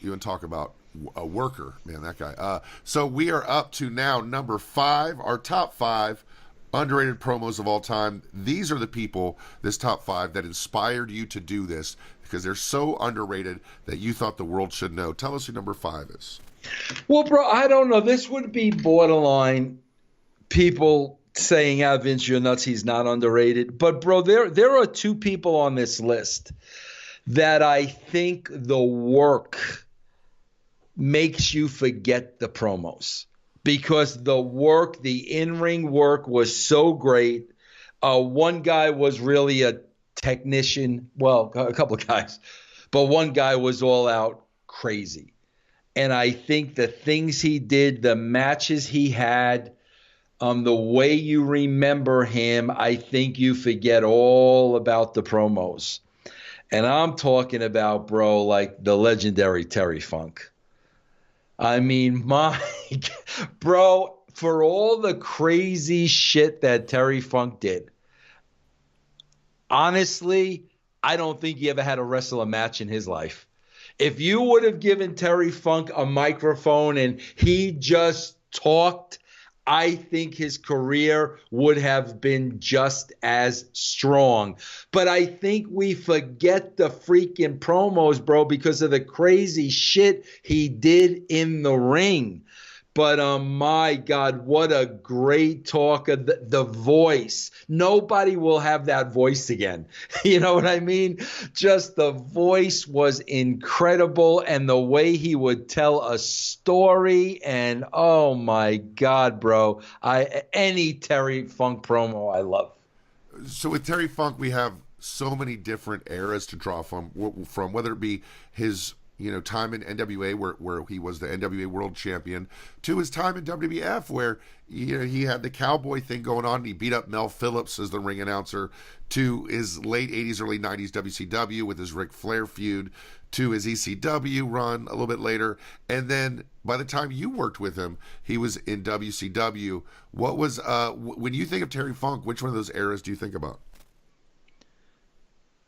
You want to talk about a worker, man, that guy. So we are up to now number 5, our top 5 underrated promos of all time. These are the people, this top 5, that inspired you to do this because they're so underrated that you thought the world should know. Tell us who number 5 is. Well, bro, I don't know. This would be borderline people saying, Vince, you're nuts, he's not underrated. But, bro, there are 2 people on this list that I think the work makes you forget the promos. Because the in-ring work was so great. One guy was really a technician. Well, a couple of guys. But one guy was all out crazy. And I think the things he did, the matches he had, the way you remember him, I think you forget all about the promos. And I'm talking about, bro, like the legendary Terry Funk. I mean, bro, for all the crazy shit that Terry Funk did, honestly, I don't think he ever had to wrestle a match in his life. If you would have given Terry Funk a microphone and he just talked, I think his career would have been just as strong. But I think we forget the freaking promos, bro, because of the crazy shit he did in the ring. But my God, what a great talker. The voice. Nobody will have that voice again. You know what I mean? Just the voice was incredible, and the way he would tell a story. And oh my God, bro. Any Terry Funk promo I love. So with Terry Funk, we have so many different eras to draw from whether it be his time in NWA where he was the NWA World Champion, to his time in WWF where he had the cowboy thing going on and he beat up Mel Phillips as the ring announcer, to his late 80s, early 90s WCW with his Ric Flair feud, to his ECW run a little bit later. And then by the time you worked with him, he was in WCW. What was, when you think of Terry Funk, which one of those eras do you think about?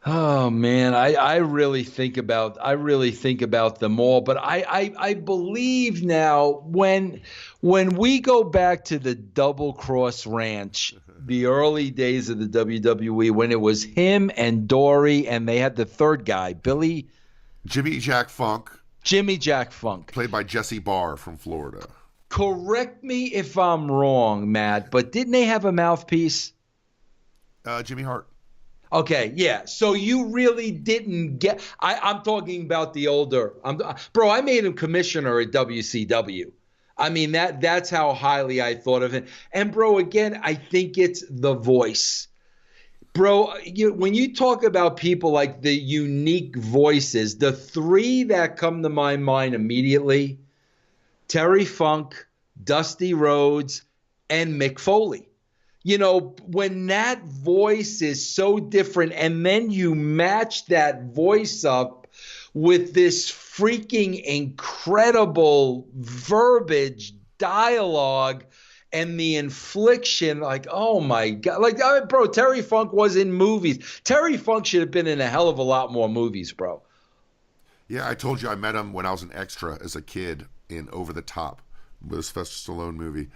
Oh man, I really think about them all, but I believe now when we go back to the Double Cross Ranch, the early days of the WWE, when it was him and Dory, and they had the third guy, Jimmy Jack Funk, played by Jesse Barr from Florida. Correct me if I'm wrong, Matt, but didn't they have a mouthpiece? Jimmy Hart. Okay, yeah. So you really didn't get. I'm talking about the older. Bro, I made him commissioner at WCW. I mean that's how highly I thought of him. And bro, again, I think it's the voice. Bro, when you talk about people like the unique voices, the 3 that come to my mind immediately: Terry Funk, Dusty Rhodes, and Mick Foley. When that voice is so different, and then you match that voice up with this freaking incredible verbiage, dialogue, and the infliction, like, oh my God. Like, bro, Terry Funk was in movies. Terry Funk should have been in a hell of a lot more movies, bro. Yeah, I told you I met him when I was an extra as a kid in Over the Top, with his Sylvester Stallone movie.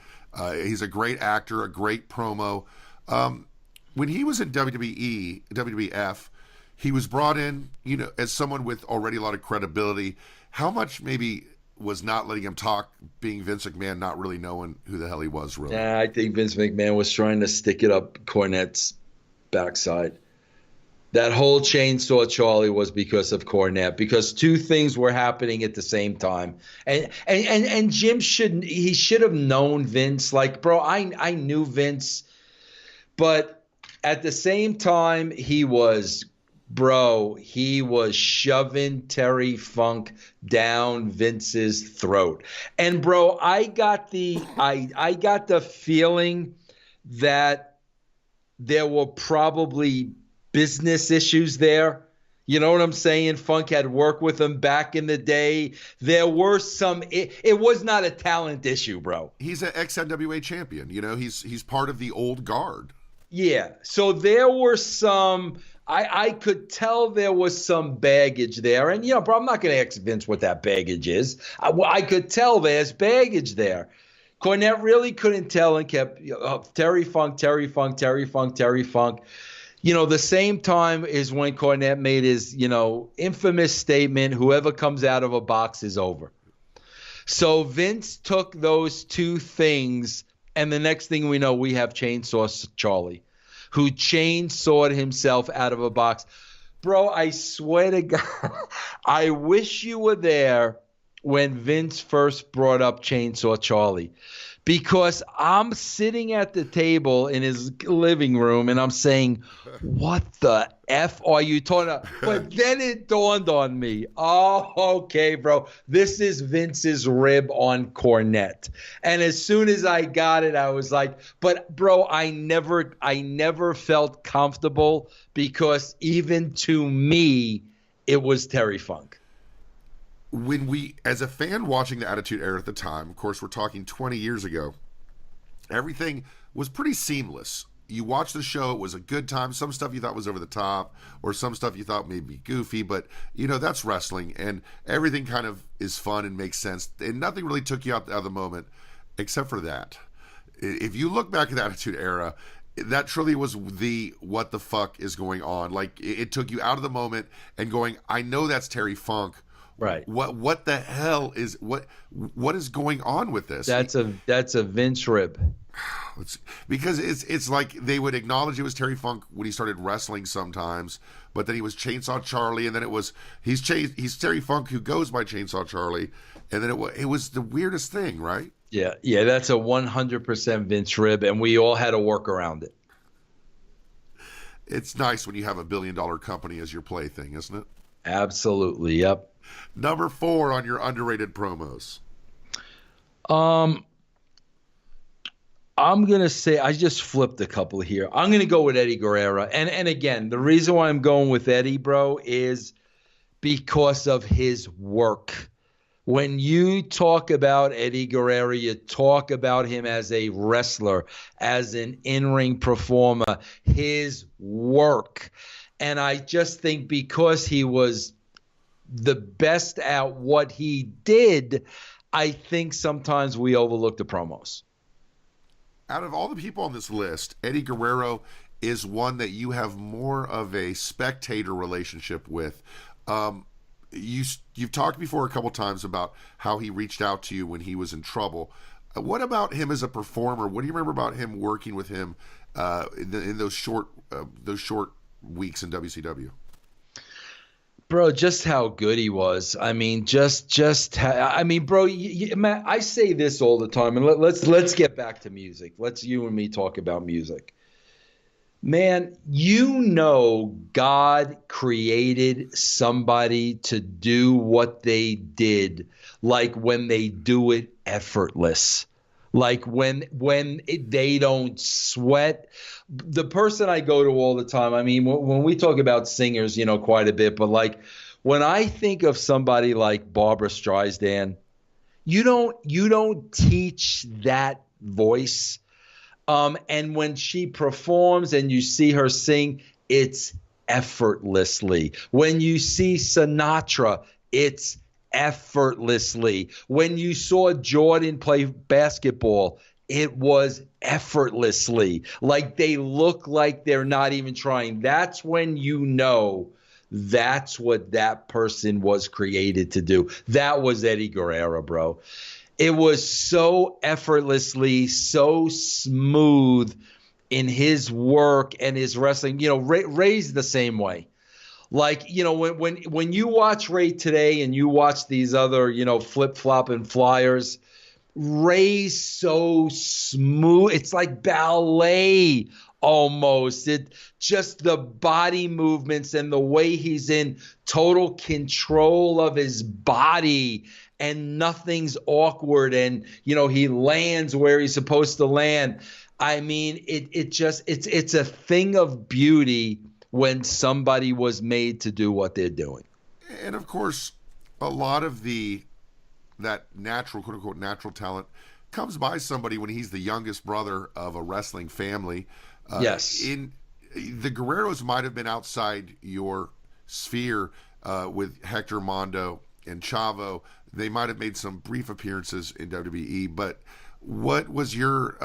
He's a great actor, a great promo. When he was in WWE, WWF, he was brought in, as someone with already a lot of credibility. How much maybe was not letting him talk, being Vince McMahon, not really knowing who the hell he was, really? Yeah, I think Vince McMahon was trying to stick it up Cornette's backside. That whole Chainsaw Charlie was because of Cornette, because two things were happening at the same time. And Jim should have known Vince. Like, bro, I knew Vince, but at the same time, he was shoving Terry Funk down Vince's throat. And bro, I got the feeling that there were probably business issues there. You know what I'm saying? Funk had worked with him back in the day. There were some. It was not a talent issue, bro. He's an ex-NWA champion. You know, he's part of the old guard. Yeah. So there were some. I could tell there was some baggage there, and bro, I'm not going to ask Vince what that baggage is. I could tell there's baggage there. Cornette really couldn't tell and kept Terry Funk. The same time is when Cornette made his, infamous statement, whoever comes out of a box is over. So Vince took those two things, and the next thing we know, we have Chainsaw Charlie, who chainsawed himself out of a box. Bro, I swear to God, I wish you were there when Vince first brought up Chainsaw Charlie. Because I'm sitting at the table in his living room and I'm saying, what the F are you talking about? But then it dawned on me. Oh, okay, bro. This is Vince's rib on Cornette. And as soon as I got it, I was like, but bro, I never felt comfortable because even to me, it was Terry Funk. When we, as a fan watching the Attitude Era at the time, of course, we're talking 20 years ago, everything was pretty seamless. You watched the show, it was a good time. Some stuff you thought was over the top, or some stuff you thought may be goofy, but, that's wrestling, and everything kind of is fun and makes sense, and nothing really took you out of the moment, except for that. If you look back at the Attitude Era, that truly was the what the fuck is going on. Like, it took you out of the moment and going, I know that's Terry Funk. Right. What the hell is what is going on with this? That's a Vince rib. Because it's like they would acknowledge it was Terry Funk when he started wrestling sometimes, but then he was Chainsaw Charlie, and then it was he's Terry Funk who goes by Chainsaw Charlie, and then it was the weirdest thing, right? Yeah, that's a 100% Vince rib, and we all had to work around it. It's nice when you have $1 billion company as your plaything, isn't it? Absolutely. Yep. Number 4 on your underrated promos. I'm going to say I just flipped a couple here. I'm going to go with Eddie Guerrero. And again, the reason why I'm going with Eddie, bro, is because of his work. When you talk about Eddie Guerrero, you talk about him as a wrestler, as an in-ring performer, his work. And I just think because he was the best at what he did, I think sometimes we overlook the promos. Out of all the people on this list, Eddie Guerrero is one that you have more of a spectator relationship with. You've talked before a couple times about how he reached out to you when he was in trouble. What about him as a performer? What do you remember about him working with him in those short weeks in WCW? Bro, just how good he was. I mean, bro, Matt, I say this all the time, and let's get back to music. Let's you and me talk about music. Man, God created somebody to do what they did, like when they do it effortless. Like when they don't sweat. The person I go to all the time, I mean, when we talk about singers, quite a bit, but like when I think of somebody like Barbra Streisand, you don't teach that voice. And when she performs and you see her sing, it's effortlessly. When you see Sinatra, it's effortlessly. When you saw Jordan play basketball, it was effortlessly. Like they look like they're not even trying. That's when you know That's what that person was created to do. That was Eddie Guerrero, bro. It was so effortlessly, so smooth in his work and his wrestling. You know, Ray's the same way. Like, you know, when you watch Ray today and you watch these other, you know, flip-flop and flyers, Ray's so smooth. It's like ballet almost. It just the body movements and the way he's in total control of his body, and nothing's awkward, and you know, he lands where he's supposed to land. I mean, it's a thing of beauty when somebody was made to do what they're doing. And of course, a lot of that natural, quote unquote, natural talent comes by somebody when he's the youngest brother of a wrestling family. Yes. In the Guerreros might have been outside your sphere with Hector, Mondo, and Chavo. They might have made some brief appearances in WWE, but what was your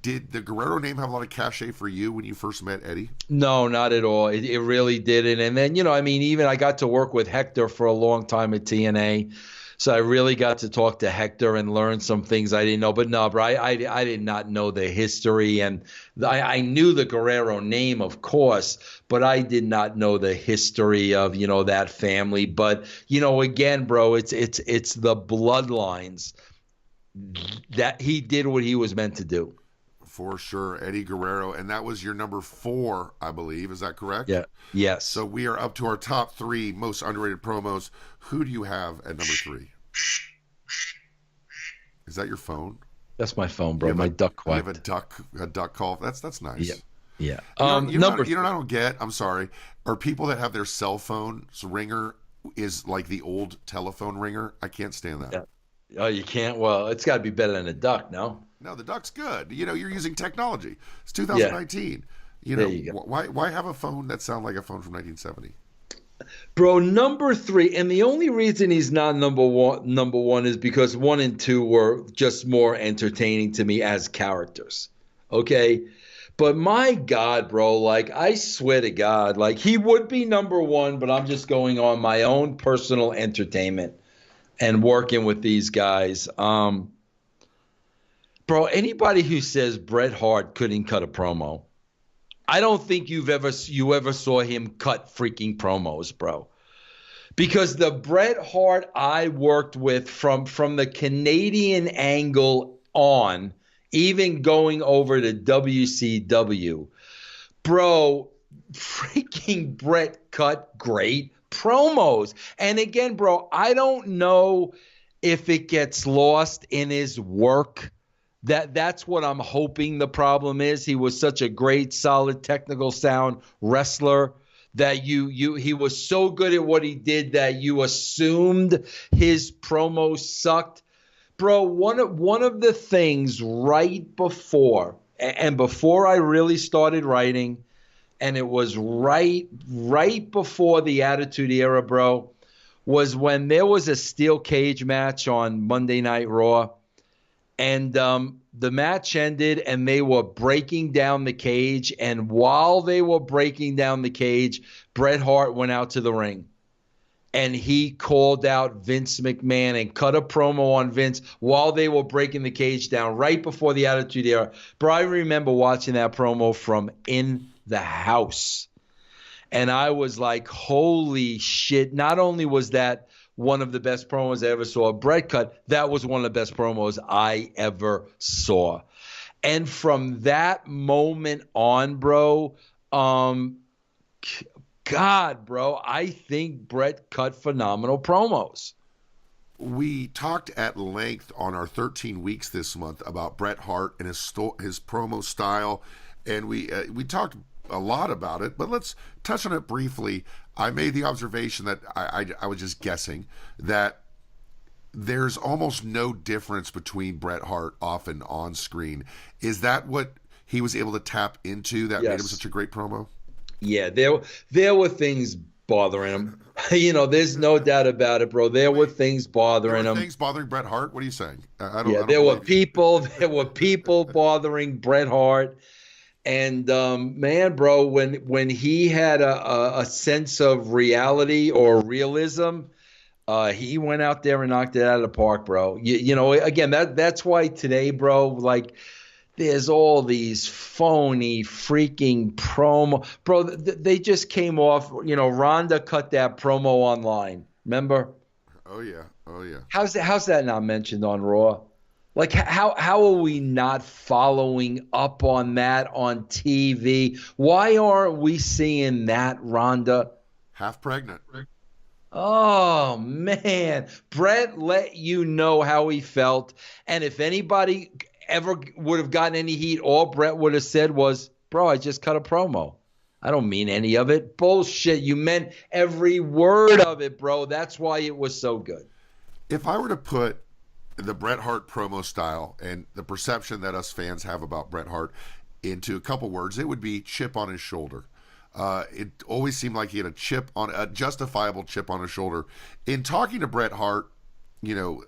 did the Guerrero name have a lot of cachet for you when you first met Eddie? No, not at all. It really didn't. And then, you know, I mean, even I got to work with Hector for a long time at TNA. So I really got to talk to Hector and learn some things I didn't know. But no, bro, I did not know the history. And I knew the Guerrero name, of course, but I did not know the history of, you know, that family. But, you know, again, bro, it's the bloodlines that he did what he was meant to do. For sure, Eddie Guerrero. And that was your number 4, I believe. Is that correct? Yeah. Yes. So we are up to our top 3 most underrated promos. Who do you have at number 3? Is that your phone? That's my phone, bro. My duck quack. You have a duck call. That's nice. Yeah. You know what I don't get? I'm sorry. Are people that have their cell phone's ringer is like the old telephone ringer? I can't stand that. Yeah. Oh, you can't? Well, it's got to be better than a duck, no? No, the duck's good. You know, you're using technology. It's 2019. You know, why have a phone that sounds like a phone from 1970? Bro, number 3, and the only reason he's not number one is because 1 and 2 were just more entertaining to me as characters. Okay? But my God, bro, like, I swear to God, like, he would be number 1, but I'm just going on my own personal entertainment and working with these guys. Bro, anybody who says Bret Hart couldn't cut a promo, I don't think you ever saw him cut freaking promos, bro. Because the Bret Hart I worked with from the Canadian angle on, even going over to WCW, bro, freaking Bret cut great promos. And again, bro, I don't know if it gets lost in his work. That's what I'm hoping the problem is. He was such a great, solid, technical sound wrestler that he was so good at what he did that you assumed his promo sucked. Bro, one of the things right before I really started writing, and it was right before the Attitude Era, bro, was when there was a steel cage match on Monday Night Raw. And the match ended, and they were breaking down the cage. And while they were breaking down the cage, Bret Hart went out to the ring. And he called out Vince McMahon and cut a promo on Vince while they were breaking the cage down right before the Attitude Era. Bro, I remember watching that promo from in the house. And I was like, holy shit. Not only was that one of the best promos I ever saw Bret cut, that was one of the best promos I ever saw. And from that moment on, bro, God, bro, I think Bret cut phenomenal promos. We talked at length on our 13 weeks this month about Bret Hart and his promo style, and we talked a lot about it, but let's touch on it briefly. I made the observation that I was just guessing that there's almost no difference between Bret Hart off and on screen. Is that what he was able to tap into that made him such a great promo? Yeah, there were things bothering him. You know, there's no doubt about it, bro. There were things bothering him. Things bothering Bret Hart? What are you saying? There were people bothering Bret Hart. And man, bro, when he had a sense of reality or realism, he went out there and knocked it out of the park, bro. Again, that's why today, bro, like there's all these phony freaking promo, bro. They just came off. Ronda cut that promo online. Remember? Oh yeah, oh yeah. How's that not mentioned on Raw? Like how are we not following up on that on TV? Why aren't we seeing that, Ronda? Half pregnant. Oh man, Brett let you know how he felt, and if anybody ever would have gotten any heat, all Brett would have said was, "Bro, I just cut a promo. I don't mean any of it. Bullshit. You meant every word of it, bro. That's why it was so good." If I were to put the Bret Hart promo style and the perception that us fans have about Bret Hart into a couple words, it would be chip on his shoulder. It always seemed like he had a justifiable chip on his shoulder. In talking to Bret Hart,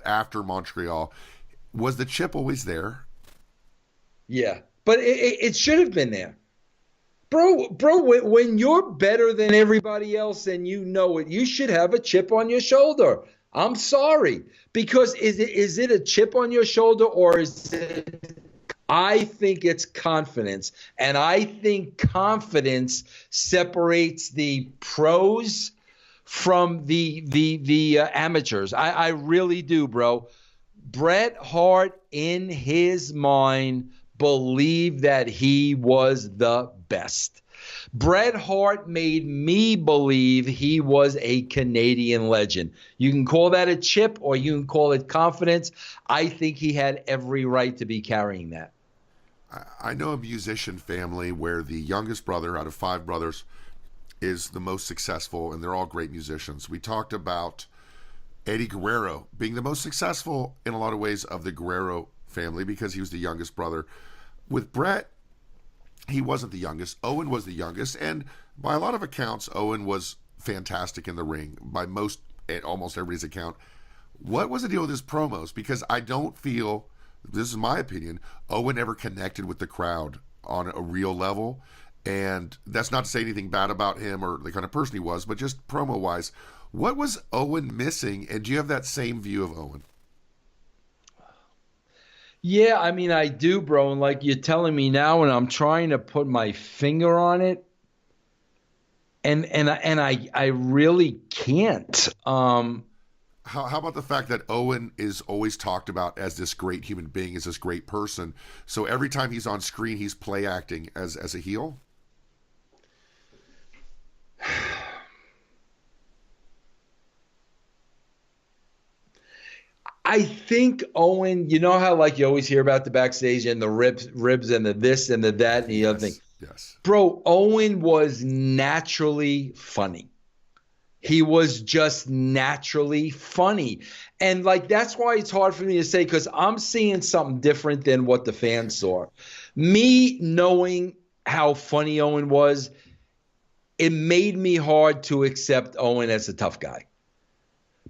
after Montreal, was the chip always there? Yeah, but it should have been there. Bro, when you're better than everybody else and you know it, you should have a chip on your shoulder. I'm sorry. Because is it a chip on your shoulder or is it I think it's confidence. And I think confidence separates the pros from the amateurs. I really do, bro. Bret Hart, in his mind, believed that he was the best. Bret Hart made me believe he was a Canadian legend. You can call that a chip or you can call it confidence. I think he had every right to be carrying that. I know a musician family where the youngest brother out of 5 brothers is the most successful, and they're all great musicians. We talked about Eddie Guerrero being the most successful in a lot of ways of the Guerrero family because he was the youngest brother. With Bret, he wasn't the youngest. Owen was the youngest, and by a lot of accounts, Owen was fantastic in the ring. By almost everybody's account. What was the deal with his promos? Because I don't feel, this is my opinion, Owen ever connected with the crowd on a real level. And that's not to say anything bad about him or the kind of person he was, but just promo-wise, what was Owen missing? And do you have that same view of Owen? Yeah, I mean, I do, bro. And like you're telling me now, and I'm trying to put my finger on it, and I really can't. How about the fact that Owen is always talked about as this great human being, as this great person? So every time he's on screen, he's play acting as a heel? I think Owen, you know how like you always hear about the backstage and the ribs and the this and the that and the other thing. Yes. Bro, Owen was naturally funny. He was just naturally funny. And like that's why it's hard for me to say because I'm seeing something different than what the fans saw. Me knowing how funny Owen was, it made me hard to accept Owen as a tough guy.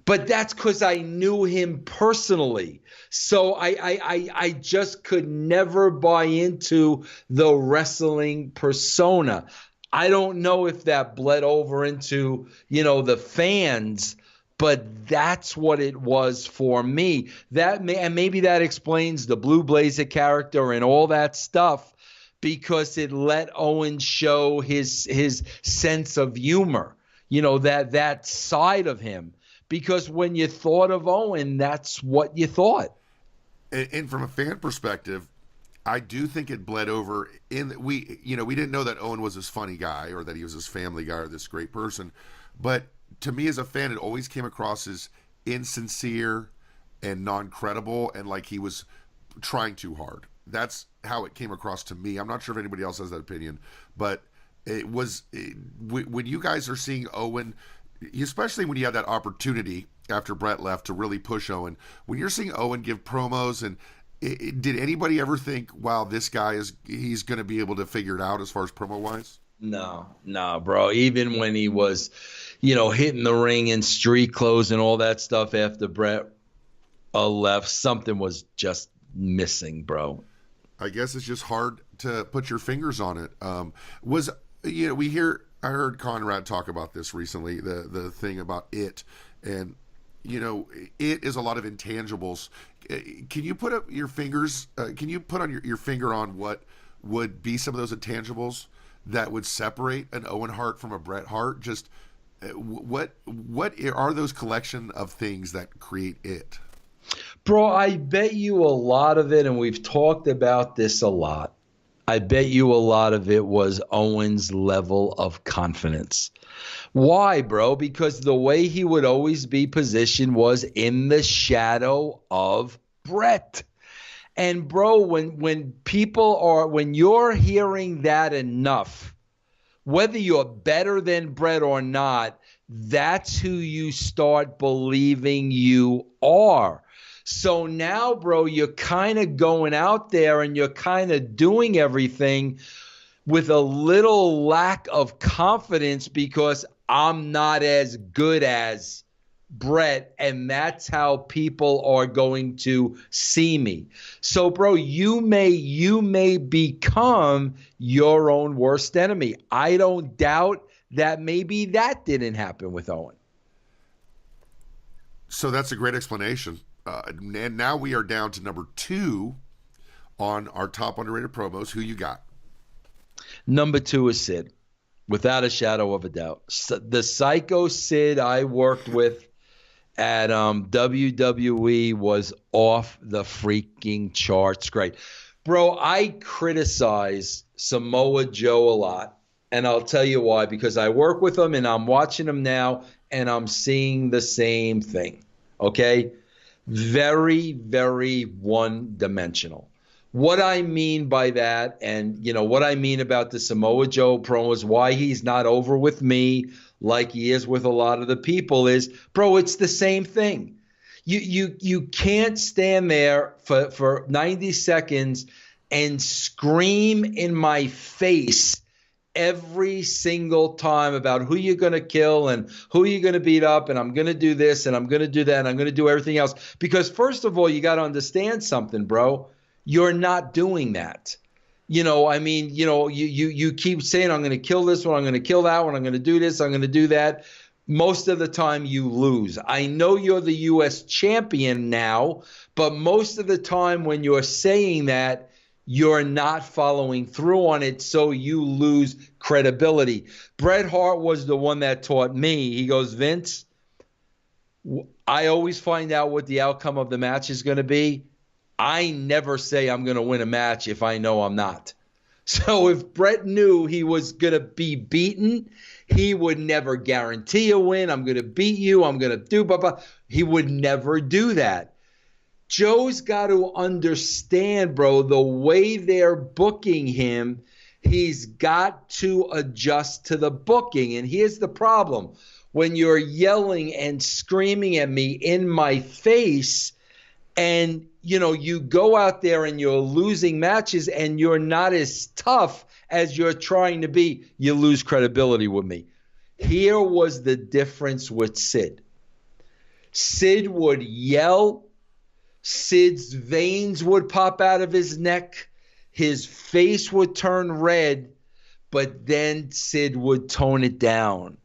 But that's because I knew him personally. So I just could never buy into the wrestling persona. I don't know if that bled over into, the fans, but that's what it was for me. And maybe that explains the Blue Blazer character and all that stuff because it let Owen show his sense of humor, that side of him. Because when you thought of Owen, that's what you thought. And from a fan perspective, I do think it bled over we didn't know that Owen was this funny guy or that he was this family guy or this great person. But to me as a fan, it always came across as insincere and non-credible and like he was trying too hard. That's how it came across to me. I'm not sure if anybody else has that opinion, but when you guys are seeing Owen, especially when you have that opportunity after Bret left to really push Owen, when you're seeing Owen give promos and did anybody ever think, wow, this guy he's going to be able to figure it out as far as promo wise? No, bro. Even when he was, hitting the ring in street clothes and all that stuff after Bret left, something was just missing, bro. I guess it's just hard to put your fingers on it. Was I heard Conrad talk about this recently. The thing about it, and it is a lot of intangibles. Can you put up your fingers? Can you put on your finger on what would be some of those intangibles that would separate an Owen Hart from a Bret Hart? Just what are those collection of things that create it? Bro, I bet you a lot of it, and we've talked about this a lot. I bet you a lot of it was Owen's level of confidence. Why, bro? Because the way he would always be positioned was in the shadow of Bret. And bro, when you're hearing that enough, whether you're better than Bret or not, that's who you start believing you are. So now, bro, you're kind of going out there and you're kind of doing everything with a little lack of confidence because I'm not as good as Bret, and that's how people are going to see me. So, bro, you may become your own worst enemy. I don't doubt that maybe that didn't happen with Owen. So that's a great explanation. And now we are down to number 2 on our top underrated promos. Who you got? Number 2 is Sid, without a shadow of a doubt. The Psycho Sid I worked with at WWE was off the freaking charts great. Bro, I criticize Samoa Joe a lot, and I'll tell you why. Because I work with him, and I'm watching him now, and I'm seeing the same thing, okay? Very, very one-dimensional. What I mean by that, and what I mean about the Samoa Joe promos, why he's not over with me like he is with a lot of the people is, bro, it's the same thing. You can't stand there for 90 seconds and scream in my face every single time about who you're going to kill and who you're going to beat up, and I'm going to do this and I'm going to do that and I'm going to do everything else. Because first of all, you got to understand something, bro. You're not doing that. You keep saying, I'm going to kill this one, I'm going to kill that one, I'm going to do this, I'm going to do that. Most of the time you lose. I know you're the U.S. champion now, but most of the time when you're saying that, you're not following through on it, so you lose credibility. Bret Hart was the one that taught me. He goes, Vince, I always find out what the outcome of the match is going to be. I never say I'm going to win a match if I know I'm not. So if Bret knew he was going to be beaten, he would never guarantee a win. I'm going to beat you. I'm going to do blah, blah. He would never do that. Joe's got to understand, bro, the way they're booking him, he's got to adjust to the booking. And here's the problem. When you're yelling and screaming at me in my face and, you go out there and you're losing matches and you're not as tough as you're trying to be, you lose credibility with me. Here was the difference with Sid. Sid would yell. Sid's veins would pop out of his neck. His face would turn red, but then Sid would tone it down,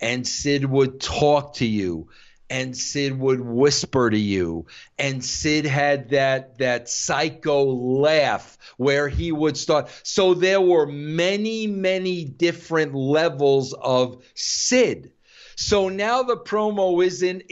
and Sid would talk to you, and Sid would whisper to you, and Sid had that psycho laugh where he would start. So there were many, many different levels of Sid. So now the promo isn't,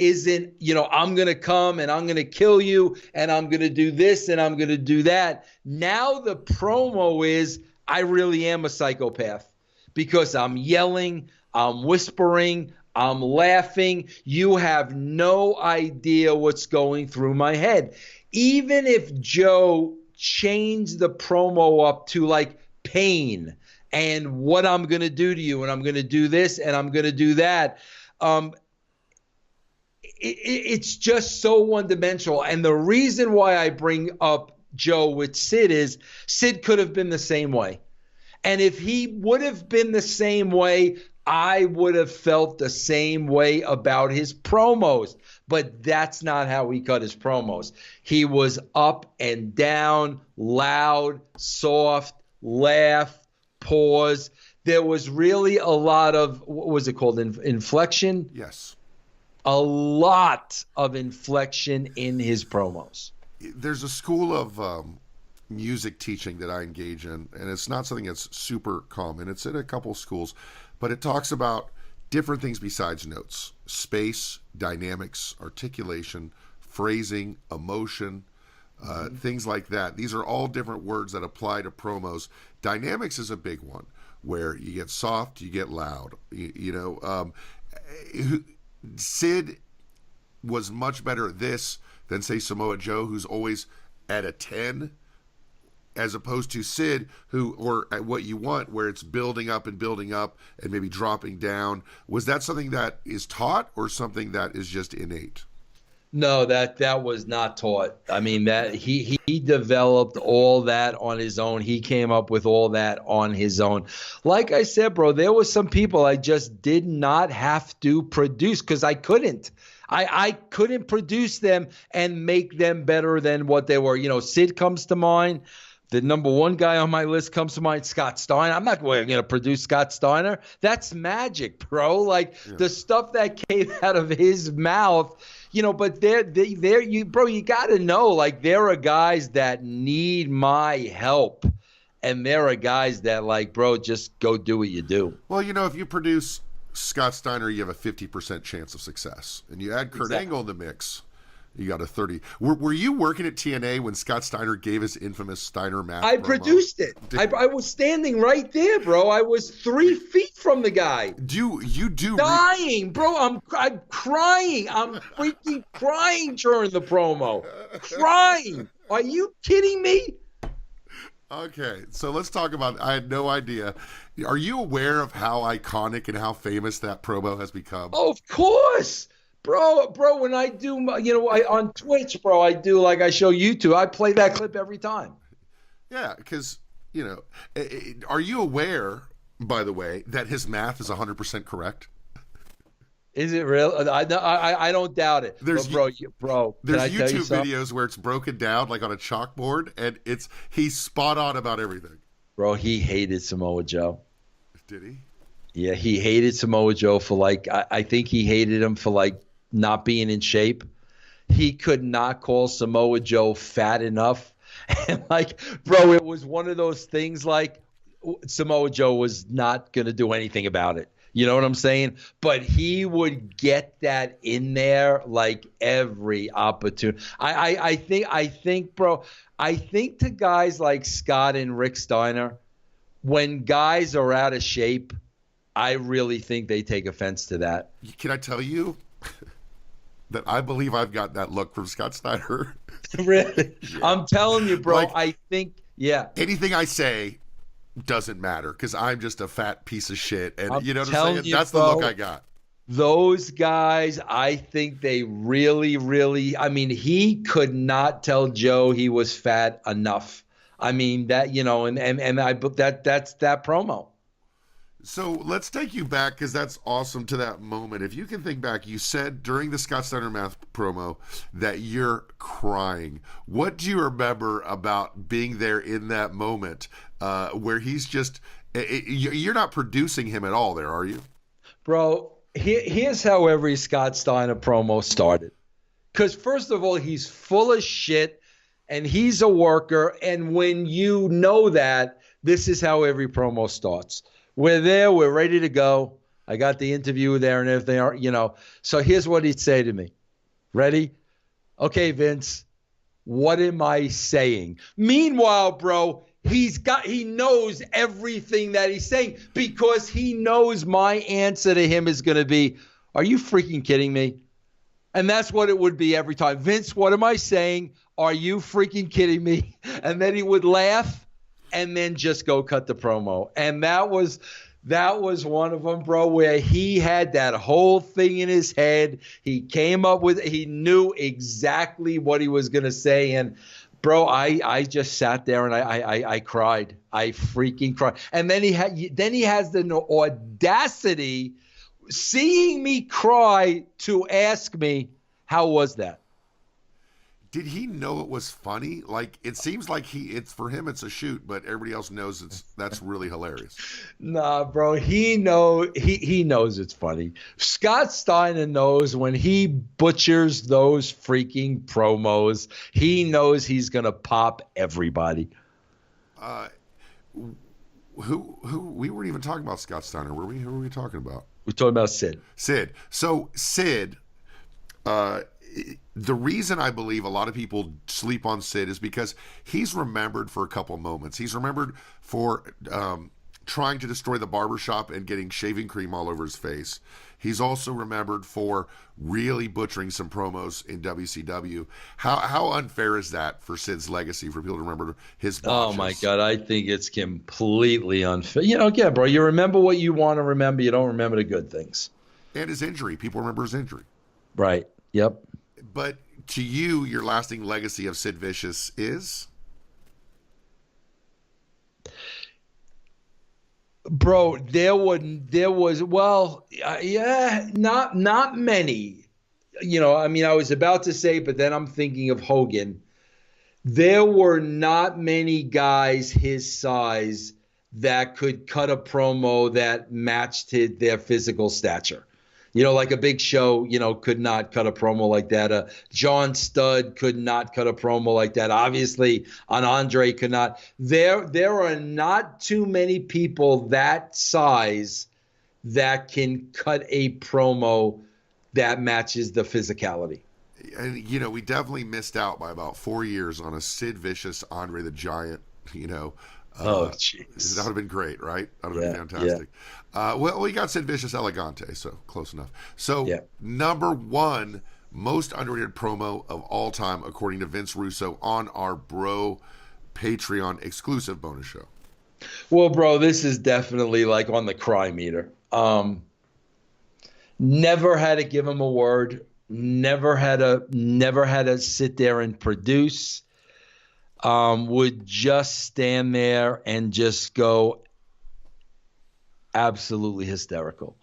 I'm going to come and I'm going to kill you and I'm going to do this and I'm going to do that. Now the promo is, I really am a psychopath because I'm yelling, I'm whispering, I'm laughing. You have no idea what's going through my head. Even if Joe changed the promo up to like pain and what I'm going to do to you and I'm going to do this and I'm going to do that, it's just so one-dimensional. And the reason why I bring up Joe with Sid is Sid could have been the same way. And if he would have been the same way, I would have felt the same way about his promos. But that's not how he cut his promos. He was up and down, loud, soft, laugh, pause. There was really a lot of, what was it called, inflection? Yes. A lot of inflection in his promos. There's a school of music teaching that I engage in, and it's not something that's super common. It's in a couple schools, but it talks about different things besides notes: space, dynamics, articulation, phrasing, emotion, things like that. These are all different words that apply to promos. Dynamics is a big one, where you get soft, you get loud. Sid was much better at this than, say, Samoa Joe, who's always at a 10, as opposed to Sid, who, or at what you want, where it's building up and maybe dropping down. Was that something that is taught or something that is just innate? No, that was not taught. I mean, that he developed all that on his own. He came up with all that on his own. Like I said, bro, there was some people I just did not have to produce because I couldn't. I couldn't produce them and make them better than what they were. Sid comes to mind. The number one guy on my list comes to mind, Scott Steiner. I'm not going to produce Scott Steiner. That's magic, bro. The stuff that came out of his mouth. But you got to know, there are guys that need my help, and there are guys that, bro, just go do what you do. Well, if you produce Scott Steiner, you have a 50% chance of success, and you add Kurt Angle in the mix, you got a 30. Were you working at TNA when Scott Steiner gave his infamous Steiner math? I produced it. I was standing right there, bro. I was 3 feet from the guy. Dying, bro. I'm crying. I'm freaking crying during the promo. Crying. Are you kidding me? Okay, so let's talk about. I had no idea. Are you aware of how iconic and how famous that promo has become? Oh, of course. Bro, when I do, on Twitch, bro, I do, I show YouTube. I play that clip every time. Yeah, because, are you aware, by the way, that his math is 100% correct? Is it real? I don't doubt it. There's YouTube videos where it's broken down on a chalkboard, and he's spot on about everything. Bro, he hated Samoa Joe. Did he? Yeah, he hated Samoa Joe for I think he hated him for not being in shape. He could not call Samoa Joe fat enough. And bro, it was one of those things Samoa Joe was not going to do anything about it. You know what I'm saying? But he would get that in there every opportunity. I think, bro, I think to guys like Scott and Rick Steiner, when guys are out of shape, I really think they take offense to that. Can I tell you that I believe I've got that look from Scott Steiner? Really? Yeah. I'm telling you, bro. I think, yeah. Anything I say doesn't matter because I'm just a fat piece of shit. And you know what I'm saying? That's bro, the look I got. Those guys, I think they really, really, he could not tell Joe he was fat enough. That, that's that promo. So let's take you back because that's awesome to that moment. If you can think back, you said during the Scott Steiner math promo that you're crying. What do you remember about being there in that moment where he's just, you're not producing him at all there, are you? Bro, here's how every Scott Steiner promo started. Because first of all, he's full of shit and he's a worker. And when you know that, this is how every promo starts. We're there. We're ready to go. I got the interview there and everything, So here's what he'd say to me. Ready? Okay, Vince, what am I saying? Meanwhile, bro, he knows everything that he's saying because he knows my answer to him is going to be, are you freaking kidding me? And that's what it would be every time. Vince, what am I saying? Are you freaking kidding me? And then he would laugh. And then just go cut the promo. And that was one of them, bro, where he had that whole thing in his head. He came up with he knew exactly what he was going to say. And, bro, I just sat there and I cried. I freaking cried. And then he has the audacity, seeing me cry, to ask me, how was that? Did he know it was funny? Like it seems like it's for him it's a shoot, but everybody else knows that's really hilarious. Nah, bro, he knows it's funny. Scott Steiner knows when he butchers those freaking promos, he knows he's gonna pop everybody. Uh, who we weren't even talking about Scott Steiner, were we? Who were we talking about? We're talking about Sid. Sid. So Sid, the reason I believe a lot of people sleep on Sid is because he's remembered for a couple moments. He's remembered for trying to destroy the barbershop and getting shaving cream all over his face. He's also remembered for really butchering some promos in WCW. How unfair is that for Sid's legacy, for people to remember his botches? Oh my God, I think it's completely unfair. You know, again, bro, you remember what you want to remember. You don't remember the good things. And his injury. People remember his injury. Right. Yep. But to you, your lasting legacy of Sid Vicious is? Bro, yeah, not many. You know, I mean, I was about to say, but then I'm thinking of Hogan. There were not many guys his size that could cut a promo that matched their physical stature. You know, like a Big Show, you know, could not cut a promo like that. John Studd could not cut a promo like that. Obviously, Andre could not. There are not too many people that size that can cut a promo that matches the physicality. And, you know, we definitely missed out by about 4 years on a Sid Vicious, Andre the Giant, you know. Oh, jeez. That would have been great, right? That would have been fantastic. Yeah. Well, we got Sid Vicious Elegante, so close enough. So, number one most underrated promo of all time, according to Vince Russo, on our Bro Patreon exclusive bonus show. Well, bro, this is definitely like on the cry meter. Never had to give him a word. Never had to sit there and produce. Would just stand there and just go absolutely hysterical.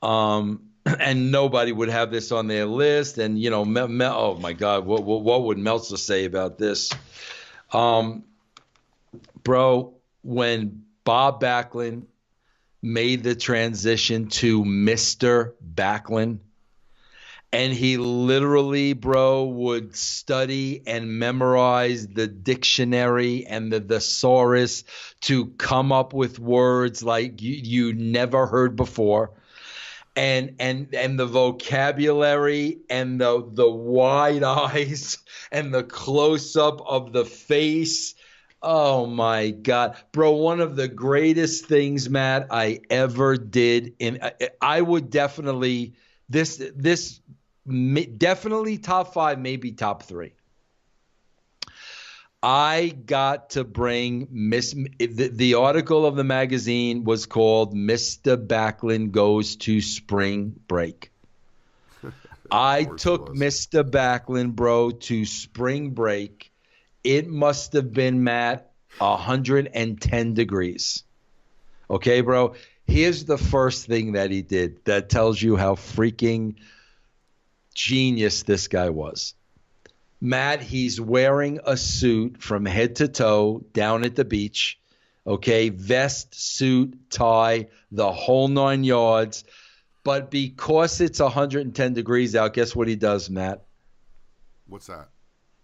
And nobody would have this on their list. And, you know, oh, my God, what would Meltzer say about this? Bro, when Bob Backlund made the transition to Mr. Backlund, and he literally, bro, would study and memorize the dictionary and the thesaurus to come up with words like you never heard before. And the vocabulary and the wide eyes and the close-up of the face. Oh, my God. Bro, one of the greatest things, Matt, I ever did. I would definitely – this definitely top 5, maybe top 3. I got to bring the article of the magazine was called Mr. Backlund Goes to Spring Break. I took Mr. Backlund, bro, to spring break. It must have been, Matt, 110 degrees. Okay, bro? Here's the first thing that he did that tells you how freaking genius this guy was. Matt, he's wearing a suit from head to toe down at the beach. Okay, vest, suit, tie, the whole 9 yards. But because it's 110 degrees out, guess what he does, Matt? What's that?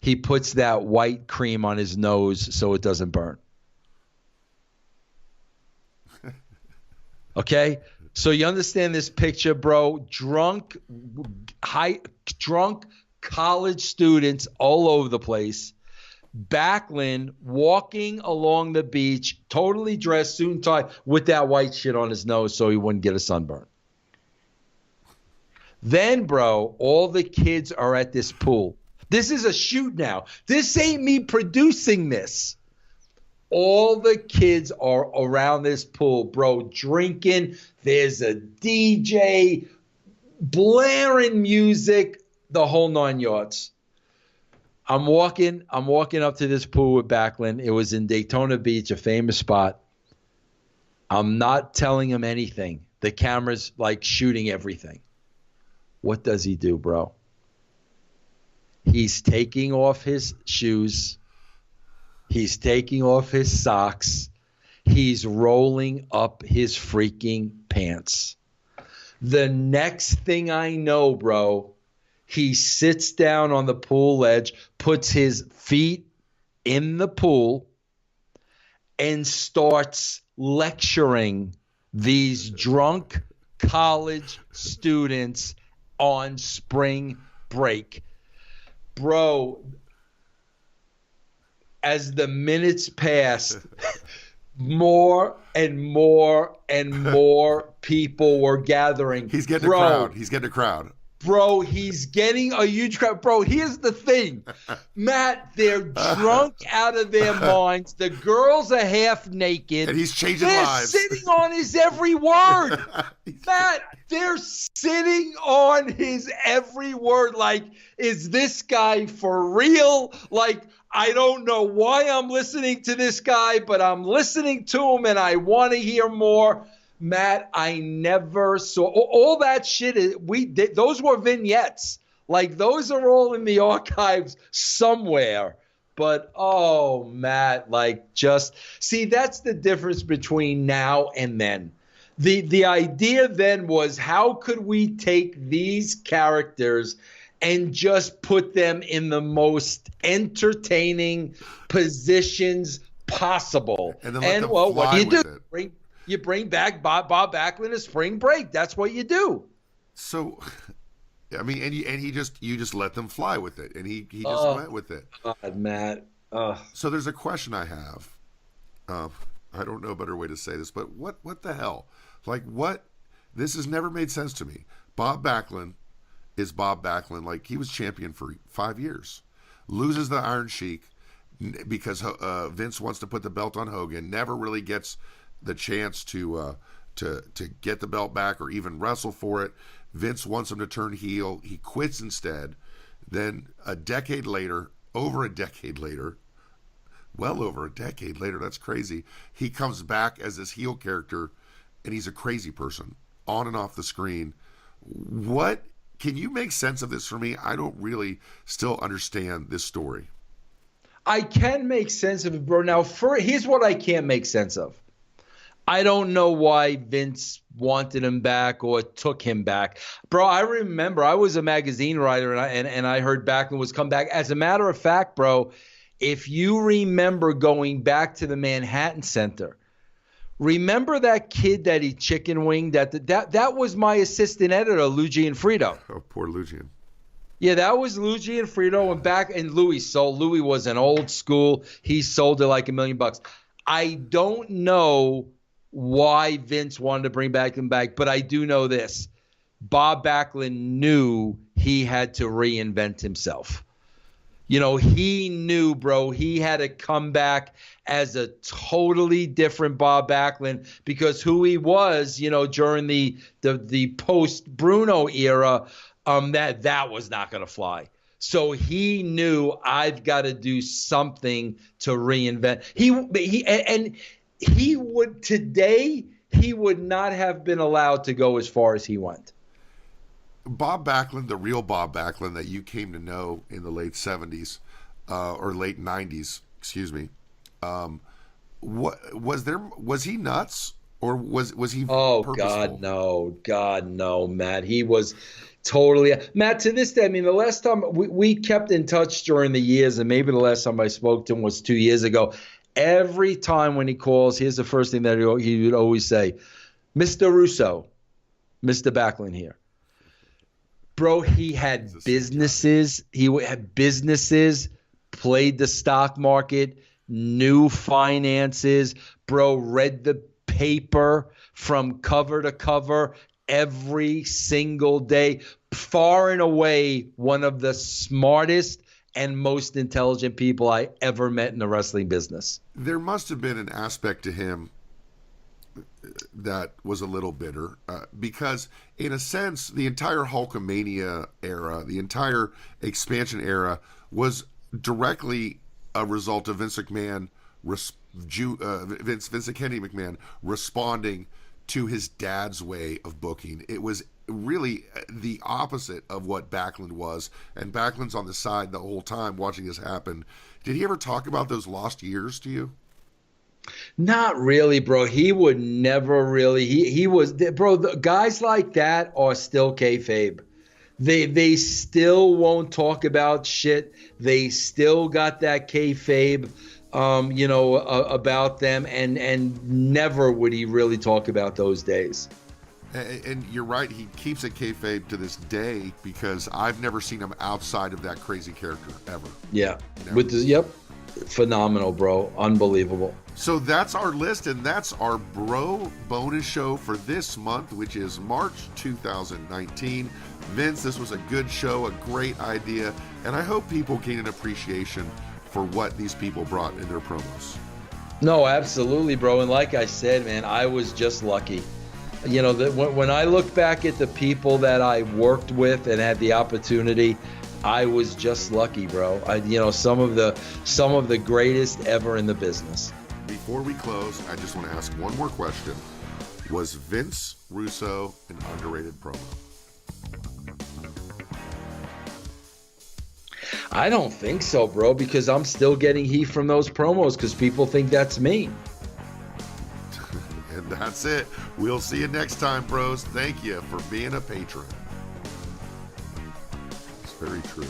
He puts that white cream on his nose so it doesn't burn. Okay? So you understand this picture, bro? Drunk college students all over the place. Backlund walking along the beach, totally dressed, suit and tie, with that white shit on his nose so he wouldn't get a sunburn. Then, bro, all the kids are at this pool. This is a shoot now. This ain't me producing this. All the kids are around this pool, bro, drinking. There's a DJ, blaring music, the whole 9 yards. I'm walking up to this pool with Backlund. It was in Daytona Beach, a famous spot. I'm not telling him anything. The camera's like shooting everything. What does he do, bro? He's taking off his shoes. He's taking off his socks. He's rolling up his freaking pants. The next thing I know, bro, he sits down on the pool ledge, puts his feet in the pool, and starts lecturing these drunk college students on spring break. Bro, as the minutes passed, more and more and more people were gathering. He's getting a crowd. He's getting a crowd. Bro, he's getting a huge crowd. Bro, here's the thing. Matt, they're drunk out of their minds. The girls are half naked. And he's changing they're lives. They're sitting on his every word. Matt, they're sitting on his every word. Like, is this guy for real? Like, I don't know why I'm listening to this guy, but I'm listening to him and I want to hear more. Matt, I never saw all that shit. We did, those were vignettes. Like, those are all in the archives somewhere. But, oh, Matt, like, just see, that's the difference between now and then. The idea then was, how could we take these characters and just put them in the most entertaining positions possible? And then let them what fly do you with do? it. You bring back Bob Backlund to spring break. That's what you do. So, I mean, and you just let them fly with it, and he just went with it. God, Matt. So there's a question I have. I don't know a better way to say this, but what the hell? Like, what? This has never made sense to me. Bob Backlund is Bob Backlund. Like, he was champion for 5 years, loses the Iron Sheik because Vince wants to put the belt on Hogan. Never really gets the chance to get the belt back or even wrestle for it. Vince wants him to turn heel. He quits instead. Then a decade later, well over a decade later, that's crazy, he comes back as this heel character, and he's a crazy person on and off the screen. What, can you make sense of this for me? I don't really still understand this story. I can make sense of it, bro. Now, here's what I can't make sense of. I don't know why Vince wanted him back or took him back. Bro, I remember I was a magazine writer, and I heard Backlund was come back. As a matter of fact, bro, if you remember going back to the Manhattan Center, remember that kid that he chicken winged? That was my assistant editor, Lou Gianfrido. Oh, poor Lugian. Yeah, that was Lou Gianfrido, and Louis sold. Louis was an old school. He sold it like $1 million. I don't know why Vince wanted to bring him back, but I do know this. Bob Backlund knew he had to reinvent himself. You know, he knew, bro, he had to come back as a totally different Bob Backlund, because who he was, you know, during the post Bruno era, that was not going to fly. So he knew, I've got to do something to reinvent. He would not have been allowed to go as far as he went. Bob Backlund, the real Bob Backlund that you came to know in the late 70s or late 90s, excuse me. Was he nuts, or was he purposeful? God no, Matt. He was totally, Matt, to this day. I mean, the last time we kept in touch during the years, and maybe the last time I spoke to him was 2 years ago. Every time when he calls, here's the first thing that he would always say: Mr. Russo, Mr. Backlund here. Bro, he had businesses. He had businesses, played the stock market, knew finances. Bro, read the paper from cover to cover every single day. Far and away one of the smartest and most intelligent people I ever met in the wrestling business. There must have been an aspect to him that was a little bitter, because in a sense, the entire Hulkamania era, the entire expansion era, was directly a result of Vince McMahon, Vince Kennedy McMahon responding to his dad's way of booking. It was really the opposite of what Backlund was. And Backlund's on the side the whole time watching this happen. Did he ever talk about those lost years to you? Not really, bro. He would never really. He was, bro. Guys like that are still kayfabe. They still won't talk about shit. They still got that kayfabe, about them, and never would he really talk about those days. And you're right, he keeps it kayfabe to this day because I've never seen him outside of that crazy character ever. Yeah, Never. yep, phenomenal, bro, unbelievable. So that's our list, and that's our Bro bonus show for this month, which is March 2019. Vince, this was a good show, a great idea, and I hope people gain an appreciation for what these people brought in their promos. No, absolutely, bro. And like I said, man, I was just lucky. When I look back at the people that I worked with and had the opportunity, I was just lucky, bro. Some of the greatest ever in the business. Before we close, I just want to ask one more question. Was Vince Russo an underrated promo? I don't think so, bro, because I'm still getting heat from those promos because people think that's me. And that's it. We'll see you next time, bros. Thank you for being a patron. It's very true.